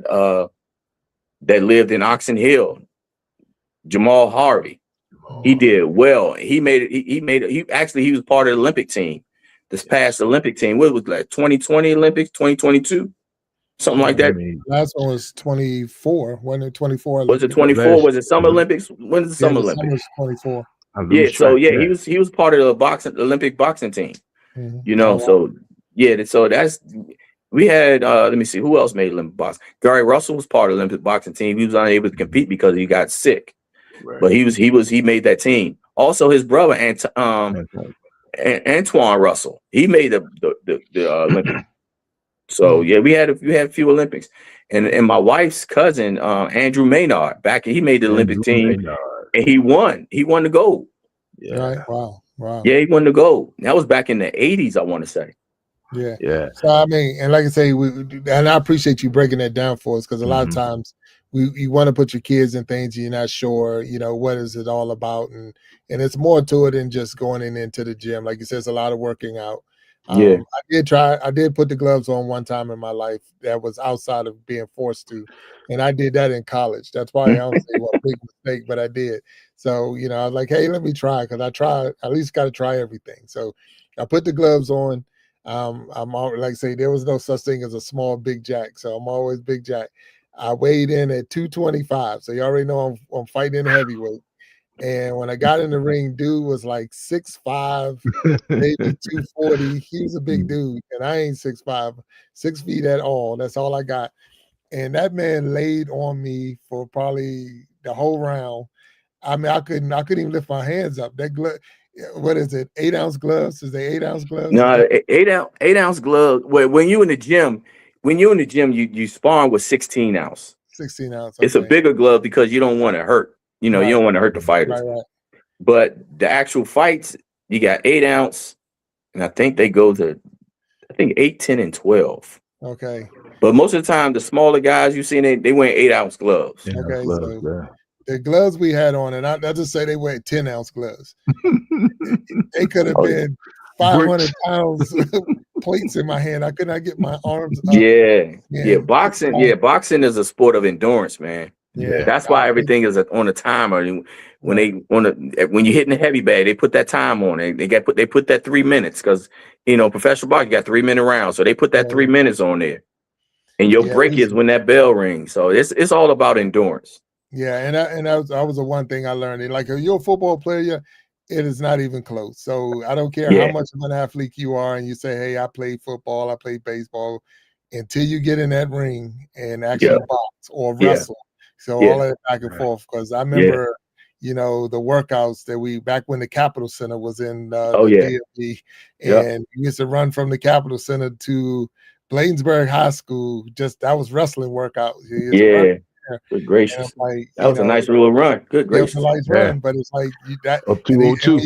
that lived in Oxon Hill, Jamal Harvey. He did well. He was part of the Olympic team, this past Olympic team. What was it, like 2020 Olympics, 2022, something like that? Last one was 24. Wasn't it 24? Was it 24? Was it Summer Olympics? When is the Summer Olympics? 24. Yeah. So yeah, he was part of the Olympic boxing team. So yeah. So we had let me see who else made Olympic boxing. Gary Russell was part of the Olympic boxing team. He was unable to compete because he got sick. Right. But he made that team. Also, his brother Antoine Russell, he made the Olympics. So yeah, we had a few Olympics, and my wife's cousin Andrew Maynard he made the Olympic team, and he won the gold. Yeah. Right. Wow. Yeah, he won the gold. That was back in the 80s, I want to say. Yeah. So I mean, and like I say, and I appreciate you breaking that down for us, because a lot of times you want to put your kids in things you're not sure, what is it all about, and it's more to it than just going into the gym. Like you said, it's a lot of working out. I did put the gloves on one time in my life that was outside of being forced to, and I did that in college. That's why I don't say a big mistake, but I did. So I was like, hey, let me try, because at least got to try everything. So I put the gloves on. I'm like I say, there was no such thing as a small big jack, so I'm always big jack. I weighed in at 225, so you already know I'm fighting in heavyweight. And when I got in the ring, dude was like 6'5", maybe 240. He was a big dude, and I ain't 6'5", 6 feet at all. That's all I got. And that man laid on me for probably the whole round. I mean, I couldn't even lift my hands up. That glove, what is it? 8-ounce gloves? Is they 8-ounce gloves? No, 8-ounce gloves. When you're in the gym, you sparring with 16-ounce. 16-ounce. Okay. It's a bigger glove because you don't want to hurt. You don't want to hurt the fighters. Right. But the actual fights, you got 8-ounce, and I think they go to 8, 10, and 12. Okay. But most of the time, the smaller guys you see, they wear 8-ounce gloves. Okay, so the gloves we had on, and I just say they wear 10-ounce gloves. They could have been 500 pounds plates in my hand. I could not get my arms up. Yeah. Boxing is a sport of endurance, man. Yeah, that's why everything is on a timer. When you're hitting the heavy bag, they put that time on it. They put that 3 minutes, because professional boxing got 3 minute rounds, so they put that 3 minutes on there. And your Yeah, break is when that bell rings. So it's all about endurance. yeah, and that was the one thing I learned. And like, if you're a football player, it is not even close. So I don't care how Yeah. much of an athlete you are, and you say, "Hey, I played football, I played baseball," until you get in that ring and actually Yeah. box or Yeah. wrestle. So all Yeah. that back and Right. forth. Because I Yeah. remember, the workouts that we back when the Capitol Center was in Oh, the yeah. DMV, Yeah. and we used to run from the Capitol Center to Bladensburg High School. Just that was wrestling workout. You used to run Yeah. there, Good and I'm gracious. like, That was a nice little run. Good it was a gracious. nice Yeah. run, but it's like Up and when 202.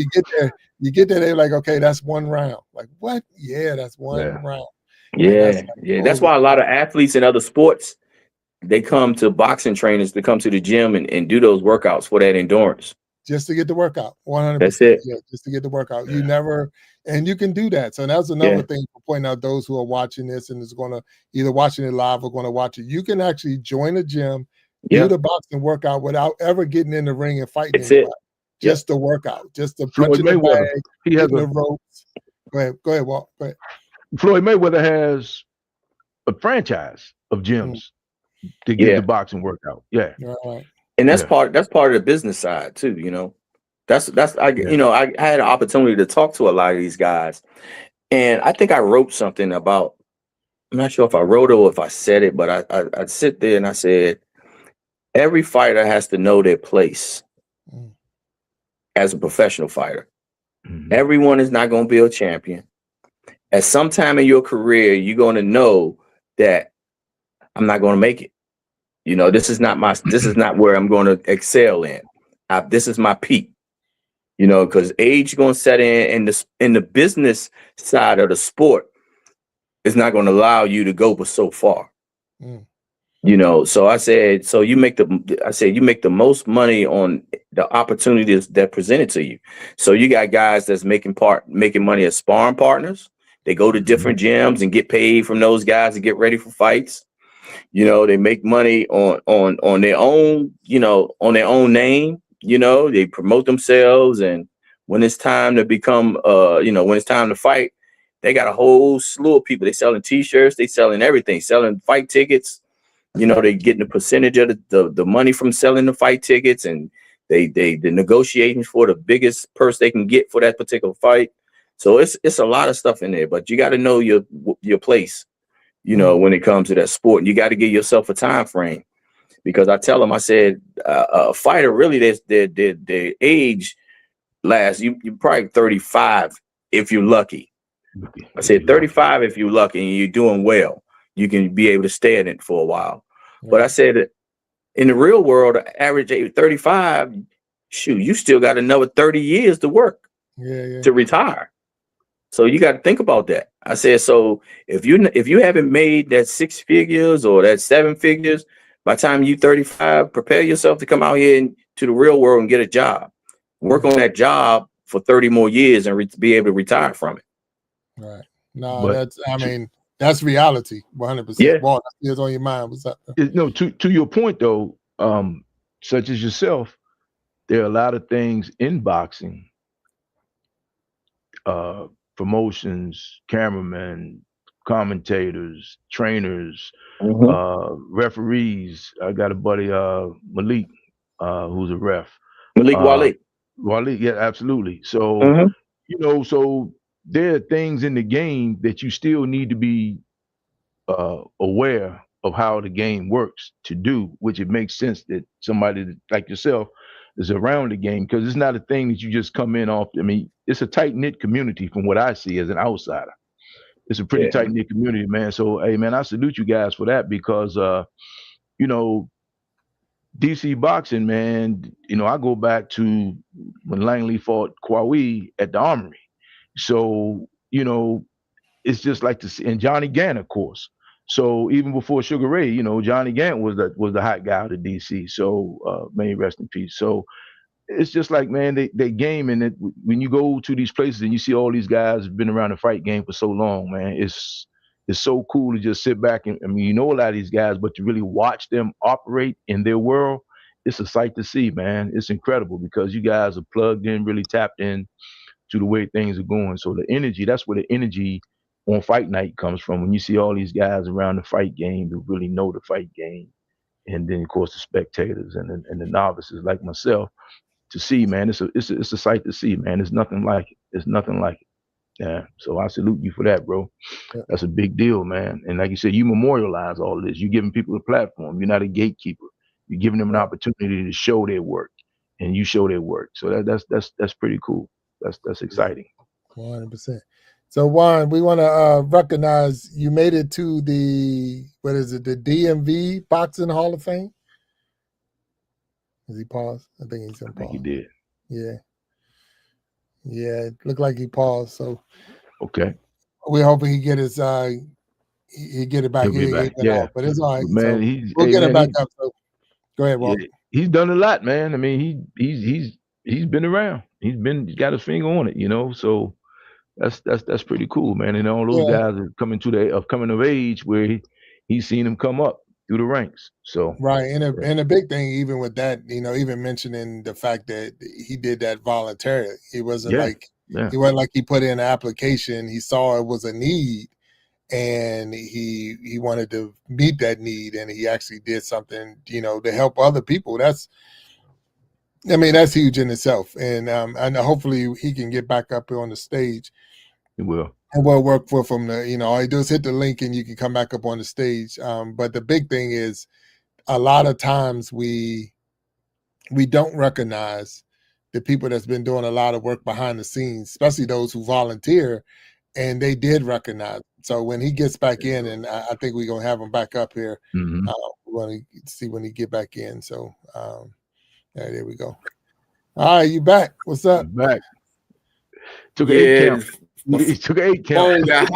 you get there, they're like, okay, that's one round. Like, what? Yeah, that's one Yeah. round. And that's Yeah. like, Yeah. That's holy why a lot crap. of athletes in other sports, they come to boxing trainers to come to the gym and do those workouts for that endurance. Just to get the workout, That's 100%. it. Yeah, just to get the workout. You Yeah. never, and you can do that. So that's another Yeah. thing for pointing out those who are watching this and is going to either watching it live or going to watch it. You can actually join a gym, do Yeah. the boxing workout without ever getting in the ring and fighting It's it. anybody. Yeah. Just the workout, just the Floyd punching the Mayweather. bag, He has hitting a the ropes. Go ahead, Walt. Go ahead. Floyd Mayweather has a franchise of gyms to get Yeah. the boxing workout. Yeah. All right. And that's Yeah. part of the business side too, That's I Yeah. I had an opportunity to talk to a lot of these guys. And I think I wrote something about, I'm not sure if I wrote it or if I said it, but I sit there and I said, every fighter has to know their place Mm. as a professional fighter. Mhm. Everyone is not going to be a champion. At some time in your career, you're going to know that I'm not going to make it. This is not where I'm going to excel in. This is my peak. Because age is going to set in the business side of the sport is not going to allow you to go but so far. Mm. So I said, you make the most money on the opportunities that presented to you. So you got guys that's making money as sparring partners. They go to different gyms and get paid from those guys to get ready for fights. They make money on their own, on their own name. They promote themselves, and when it's time to become, when it's time to fight, they got a whole slew of people. They selling T-shirts, they selling everything, selling fight tickets. They getting a percentage of the money from selling the fight tickets, and the negotiations for the biggest purse they can get for that particular fight. So it's a lot of stuff in there, but you got to know your place, when it comes to that sport, and you got to give yourself a time frame. Because I tell them, I said, a fighter really, their age lasts. You probably 35 if you're lucky. I said 35 if you're lucky and you're doing well, you can be able to stay in it for a while. But I said that in the real world, average age 35, shoot, you still got another 30 years to work to retire. So you got to think about that. I said, so if you haven't made that 6 figures or that 7 figures by the time you 35, prepare yourself to come out here to the real world and get a job. Work on that job for 30 more years and be able to retire from it. Right. No, But that's reality, 100%. Yeah. Boy, that's on your mind. What's up? no, to your point though, such as yourself, there are a lot of things in boxing, promotions, cameramen, commentators, trainers, referees. I got a buddy, Malik, who's a ref. Malik Wale. Wale, yeah, absolutely. So, so there are things in the game that you still need to be aware of how the game works to do, which it makes sense that somebody like yourself is around the game, because it's not a thing that you just come in off. I mean, it's a tight knit community from what I see as an outsider. It's a pretty tight knit community, man. So, hey, man, I salute you guys for that, because, DC boxing, man, I go back to when Langley fought Kwawi at the Armory. So, it's just like and Johnny Gant, of course. So even before Sugar Ray, Johnny Gant was the hot guy out of DC. So may he rest in peace. So it's just like, man, they game, and when you go to these places and you see all these guys have been around the fight game for so long, man, it's so cool to just sit back and, I mean, a lot of these guys, but to really watch them operate in their world, it's a sight to see, man. It's incredible, because you guys are plugged in, really tapped in to the way things are going. So the energy, that's where the energy on fight night comes from, when you see all these guys around the fight game who really know the fight game, and then of course the spectators and the novices like myself to see, man. It's a sight to see, man. It's nothing like it. It's nothing like it. Yeah. So I salute you for that, bro. Yeah. That's a big deal, man. And like you said, you memorialize all of this. You're giving people a platform. You're not a gatekeeper. You're giving them an opportunity to show their work, and you show their work. So that's pretty cool. That's exciting. 100%. So Juan, we want to recognize you made it to the, what is it, the DMV Boxing Hall of Fame? Is he paused? I think he's gonna pause. I think he did. Yeah. Yeah, it looked like he paused. So okay. We're hoping he get his he get it back. Yeah. But it's all right. Man, so we'll get it back up. So go ahead, Walt. Yeah, he's done a lot, man. I mean, he's been around. He's got his finger on it, you know. So that's pretty cool, man. And all those guys are coming of age where he's seen them come up through the ranks. So right, and a big thing, even with that, you know, even mentioning the fact that he did that voluntarily. He wasn't he wasn't like he put in an application. He saw it was a need, and he wanted to meet that need, and he actually did something, you know, to help other people. That's huge in itself, and hopefully he can get back up on the stage. He will. And we'll work with him to, you know, all you do is hit the link and you can come back up on the stage. But the big thing is, a lot of times we don't recognize the people that's been doing a lot of work behind the scenes, especially those who volunteer, and they did recognize. So when he gets back in, and I think we're gonna have him back up here. Mm-hmm. We're gonna see when he get back in. So there we go. All right, you back? What's up? I'm back. Took an 8 count. He took an 8 count. My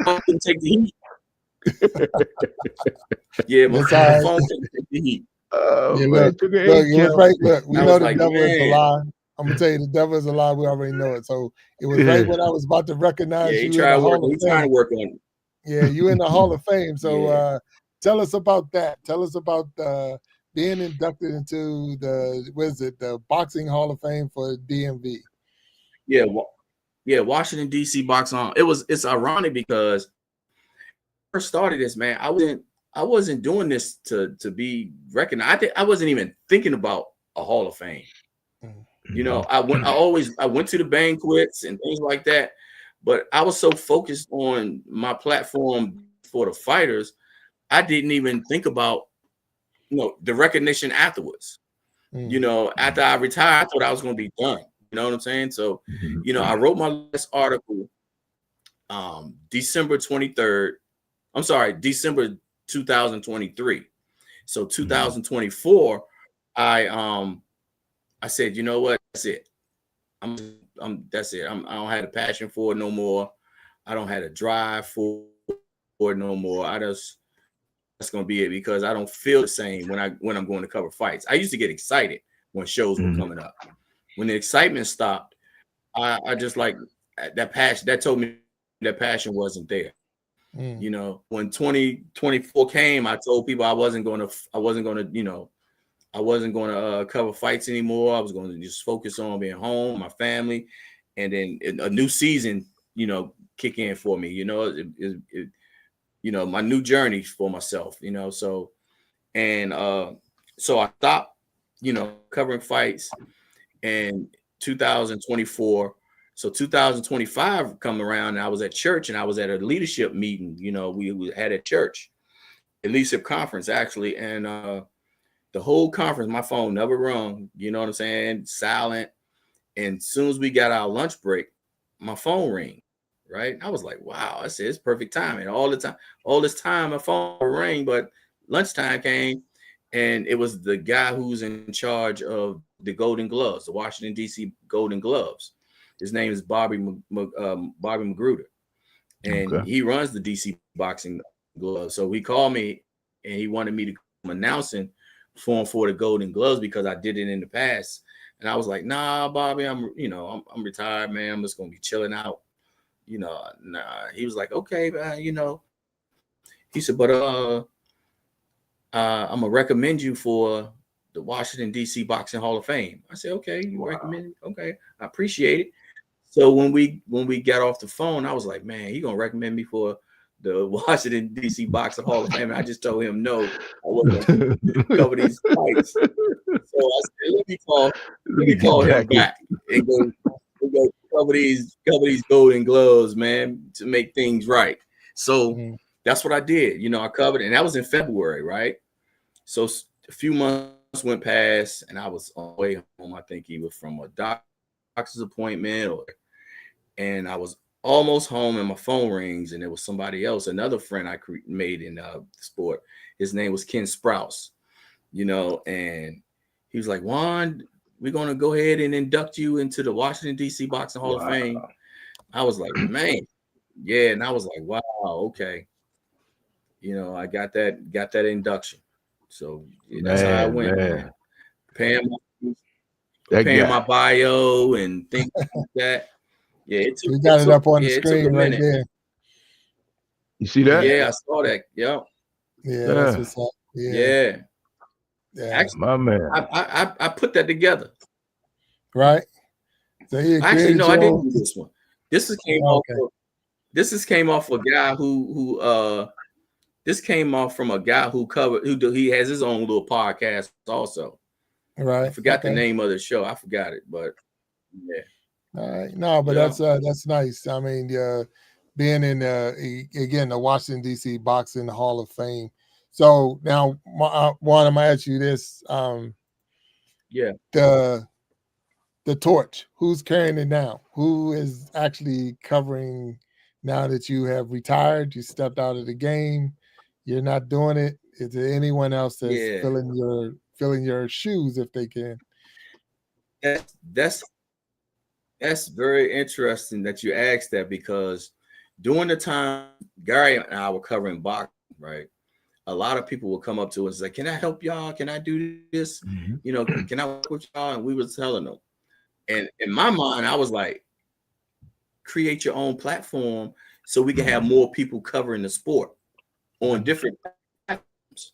phone couldn't take the heat. Yeah, my phone couldn't take the heat. Look, we know the devil is a lie. I'm gonna tell you, the devil is a lie. We already know it. So it was right when I was about to recognize you. He's trying to work on it. Yeah, you in the Hall of Fame. So tell us about that. Tell us about being inducted into the Boxing Hall of Fame for DMV. Yeah, Washington D.C. Boxing. It's ironic because I first started this, man. I wasn't doing this to be recognized. I wasn't even thinking about a Hall of Fame. You know, I went to the banquets and things like that, but I was so focused on my platform for the fighters, I didn't even think about, you know, the recognition afterwards. You know, after I retired, I thought I was going to be done. You know what I'm saying? So, you know, I wrote my last article December 2023. So 2024, I said, you know what? That's it. That's it. I don't have a passion for it no more. I don't have a drive for it no more. That's gonna be it, because I don't feel the same when I'm going to cover fights. I used to get excited when shows were coming up. When the excitement stopped, I just like that passion. That told me that passion wasn't there. You know, when 2024 came, I told people I wasn't going to cover fights anymore. I was going to just focus on being home, my family, and then a new season, you know, kick in for me. You know, you know, my new journey for myself. You know, so I stopped, you know, covering fights in 2024. So 2025 come around, and I was at church, and I was at a leadership meeting. You know, we had at church, a leadership conference actually, and the whole conference, my phone never rung. You know what I'm saying? Silent. And as soon as we got our lunch break, my phone rang. Right? I was like, wow. I said, it's perfect timing. All this time, my phone rang, but lunchtime came, and it was the guy who's in charge of the Golden Gloves, the Washington D.C. Golden Gloves. His name is Bobby Magruder, and he runs the DC Boxing Gloves. So he called me, and he wanted me to come announcing for the Golden Gloves because I did it in the past. And I was like, nah, Bobby, I'm retired, man. I'm just gonna be chilling out. You know, nah. He was like, okay, man, you know. He said, but I'm gonna recommend you for the Washington D.C. Boxing Hall of Fame. I said, okay, you recommend it? Okay, I appreciate it. So when we got off the phone, I was like, man, he gonna recommend me for the Washington D.C. Boxing Hall of Fame. And I just told him no, I wasn't gonna cover these fights. So I said, let me call him back and go cover these Golden Gloves, man, to make things right. So that's what I did. You know, I covered it, and that was in February, right? So a few months went past, and I was on the way home. I think he was from a doctor's appointment, and I was almost home, and my phone rings, and it was somebody else, another friend I made in the sport. His name was Ken Sprouse, you know, and he was like, Juan, we're going to go ahead and induct you into the Washington, D.C. Boxing Hall of Fame. I was like, man, yeah. And I was like, wow, okay. You know, I got that induction. So that's how I went, man. Paying my bio and things like that. Yeah, we got it up on the screen right there. You see that? Yeah, I saw that. Yeah. Yeah, that's what's up. Yeah. Actually, my man. I put that together. Right. So actually, no, I didn't do this one. This came off a guy who this came off from a guy who he has his own little podcast also. Right. I forgot the name of the show. I forgot it, but yeah. All right. No, but that's nice. I mean, being in again the Washington D.C. Boxing Hall of Fame. So now, Juan, I'm gonna ask you this. The torch. Who's carrying it now? Who is actually covering now that you have retired? You stepped out of the game. You're not doing it. Is there anyone else that's filling your shoes if they can? That's very interesting that you asked that, because during the time Gary and I were covering boxing, right, a lot of people would come up to us like, can I help y'all? Can I do this? Mm-hmm. You know, can I work with y'all? And we were telling them. And in my mind, I was like, create your own platform so we can have more people covering the sport on different platforms.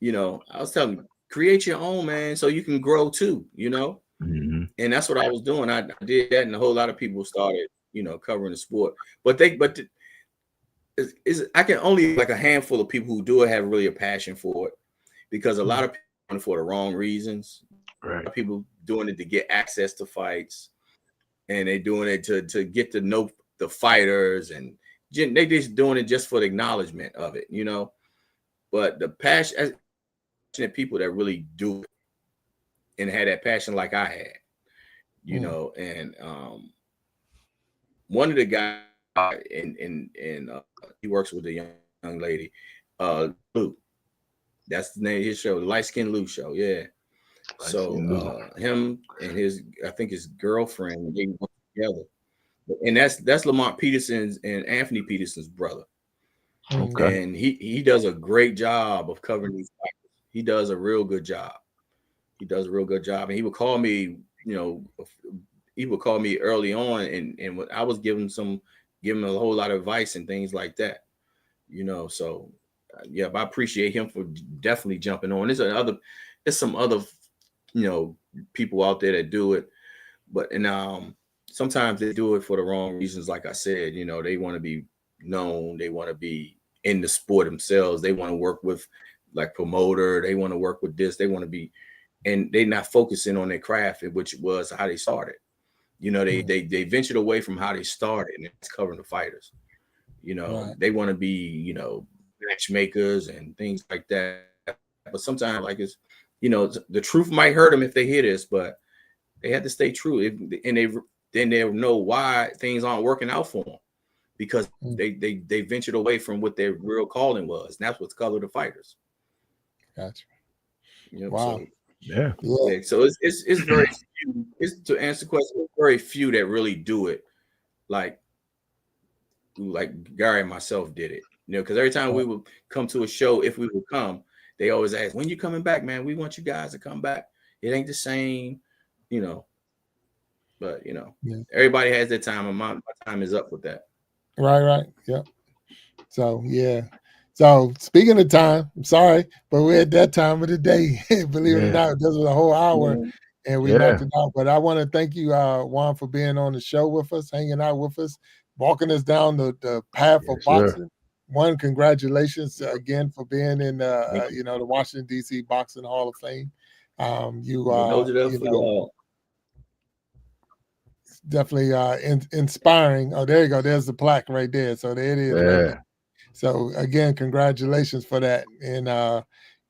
You know, I was telling them, create your own, man, so you can grow too, you know? Mm-hmm. And that's what I was doing. I did that, and a whole lot of people started, you know, covering the sport. But I can only like a handful of people who do it have really a passion for it, because a lot of people doing it for the wrong reasons. Right. A lot of people doing it to get access to fights, and they're doing it to get to know the fighters, and they just doing it just for the acknowledgement of it, you know. But the passionate people that really do it and had that passion like I had, you know, and one of the guys and he works with a young lady, Lou. That's the name of his show, the Light Skin Lou Show. Yeah. So him and I think his girlfriend, they work together, and that's Lamont Peterson's and Anthony Peterson's brother. Okay. And he does a great job of covering these fights. He does a real good job. And he would call me, you know, early on, and I was giving him a whole lot of advice and things like that, you know. So yeah, but I appreciate him for definitely jumping on. There's some other, you know, people out there that do it, but sometimes they do it for the wrong reasons. Like I said, you know, they want to be known, they want to be in the sport themselves, they want to work with like promoter, they want to work with this, they want to be, and they're not focusing on their craft, which was how they started. You know, they ventured away from how they started, and it's covering the fighters. You know, they want to be, you know, matchmakers and things like that. But sometimes, like, it's, you know, the truth might hurt them if they hear this, but they have to stay true. And then they'll know why things aren't working out for them, because they ventured away from what their real calling was, and that's what's colored the fighters. Gotcha. You know, wow. So, yeah. So it's very few. To answer the question, it's very few that really do it like Gary and myself did it. You know, because every time we would come to a show, if we would come, they always ask, when you coming back, man? We want you guys to come back. It ain't the same, you know. But, you know, everybody has their time, and my time is up with that. Right. Yep. So, yeah. So, speaking of time, I'm sorry, but we're at that time of the day. Believe it or not, this was a whole hour. and we knocked it out. But I want to thank you, Juan, for being on the show with us, hanging out with us, walking us down the path of boxing. One, congratulations again for being in the Washington D.C. Boxing Hall of Fame. Definitely inspiring. Oh, there you go. There's the plaque right there. So there it is. Right there. So again, congratulations for that. And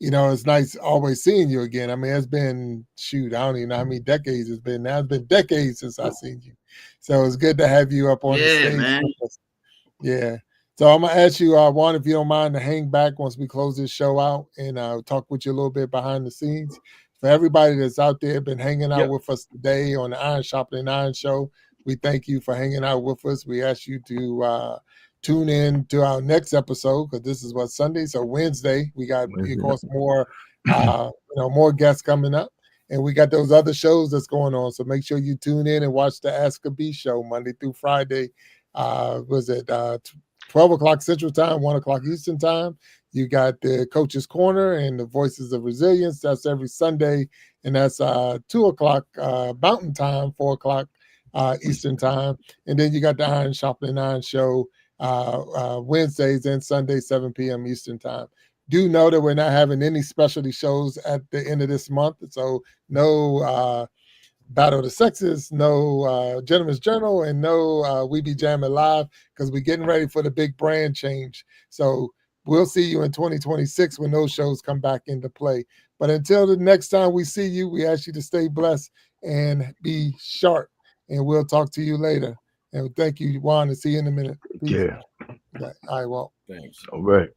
it's nice always seeing you again. I mean, it's been I don't even know how many decades it's been now. It's been decades since I've seen you. So it's good to have you up on the stage. Man. Yeah. So I'm gonna ask you, Juan, if you don't mind, to hang back once we close this show out and talk with you a little bit behind the scenes. For everybody that's out there been hanging out with us today on the Iron Sharpening Iron Show, we thank you for hanging out with us. We ask you to tune in to our next episode, because this is Sunday. So Wednesday, we got, of course, more more guests coming up. And we got those other shows that's going on. So make sure you tune in and watch the Ask a B show Monday through Friday. 12 o'clock Central Time, 1 o'clock Eastern Time. You got the Coach's Corner and the Voices of Resilience. That's every Sunday. And that's 2 o'clock Mountain Time, 4 o'clock Eastern Time. And then you got the Iron Sharpening Iron Show Wednesdays and Sundays, 7 p.m. Eastern Time. Do know that we're not having any specialty shows at the end of this month. So no Battle of the Sexes, no Gentleman's Journal, and no We Be Jamming Live, because we're getting ready for the big brand change. So we'll see you in 2026 when those shows come back into play. But until the next time we see you, we ask you to stay blessed and be sharp. And we'll talk to you later. And thank you, Juan, and see you in a minute. Peace. Yeah. Okay. All right, well. Thanks. All right.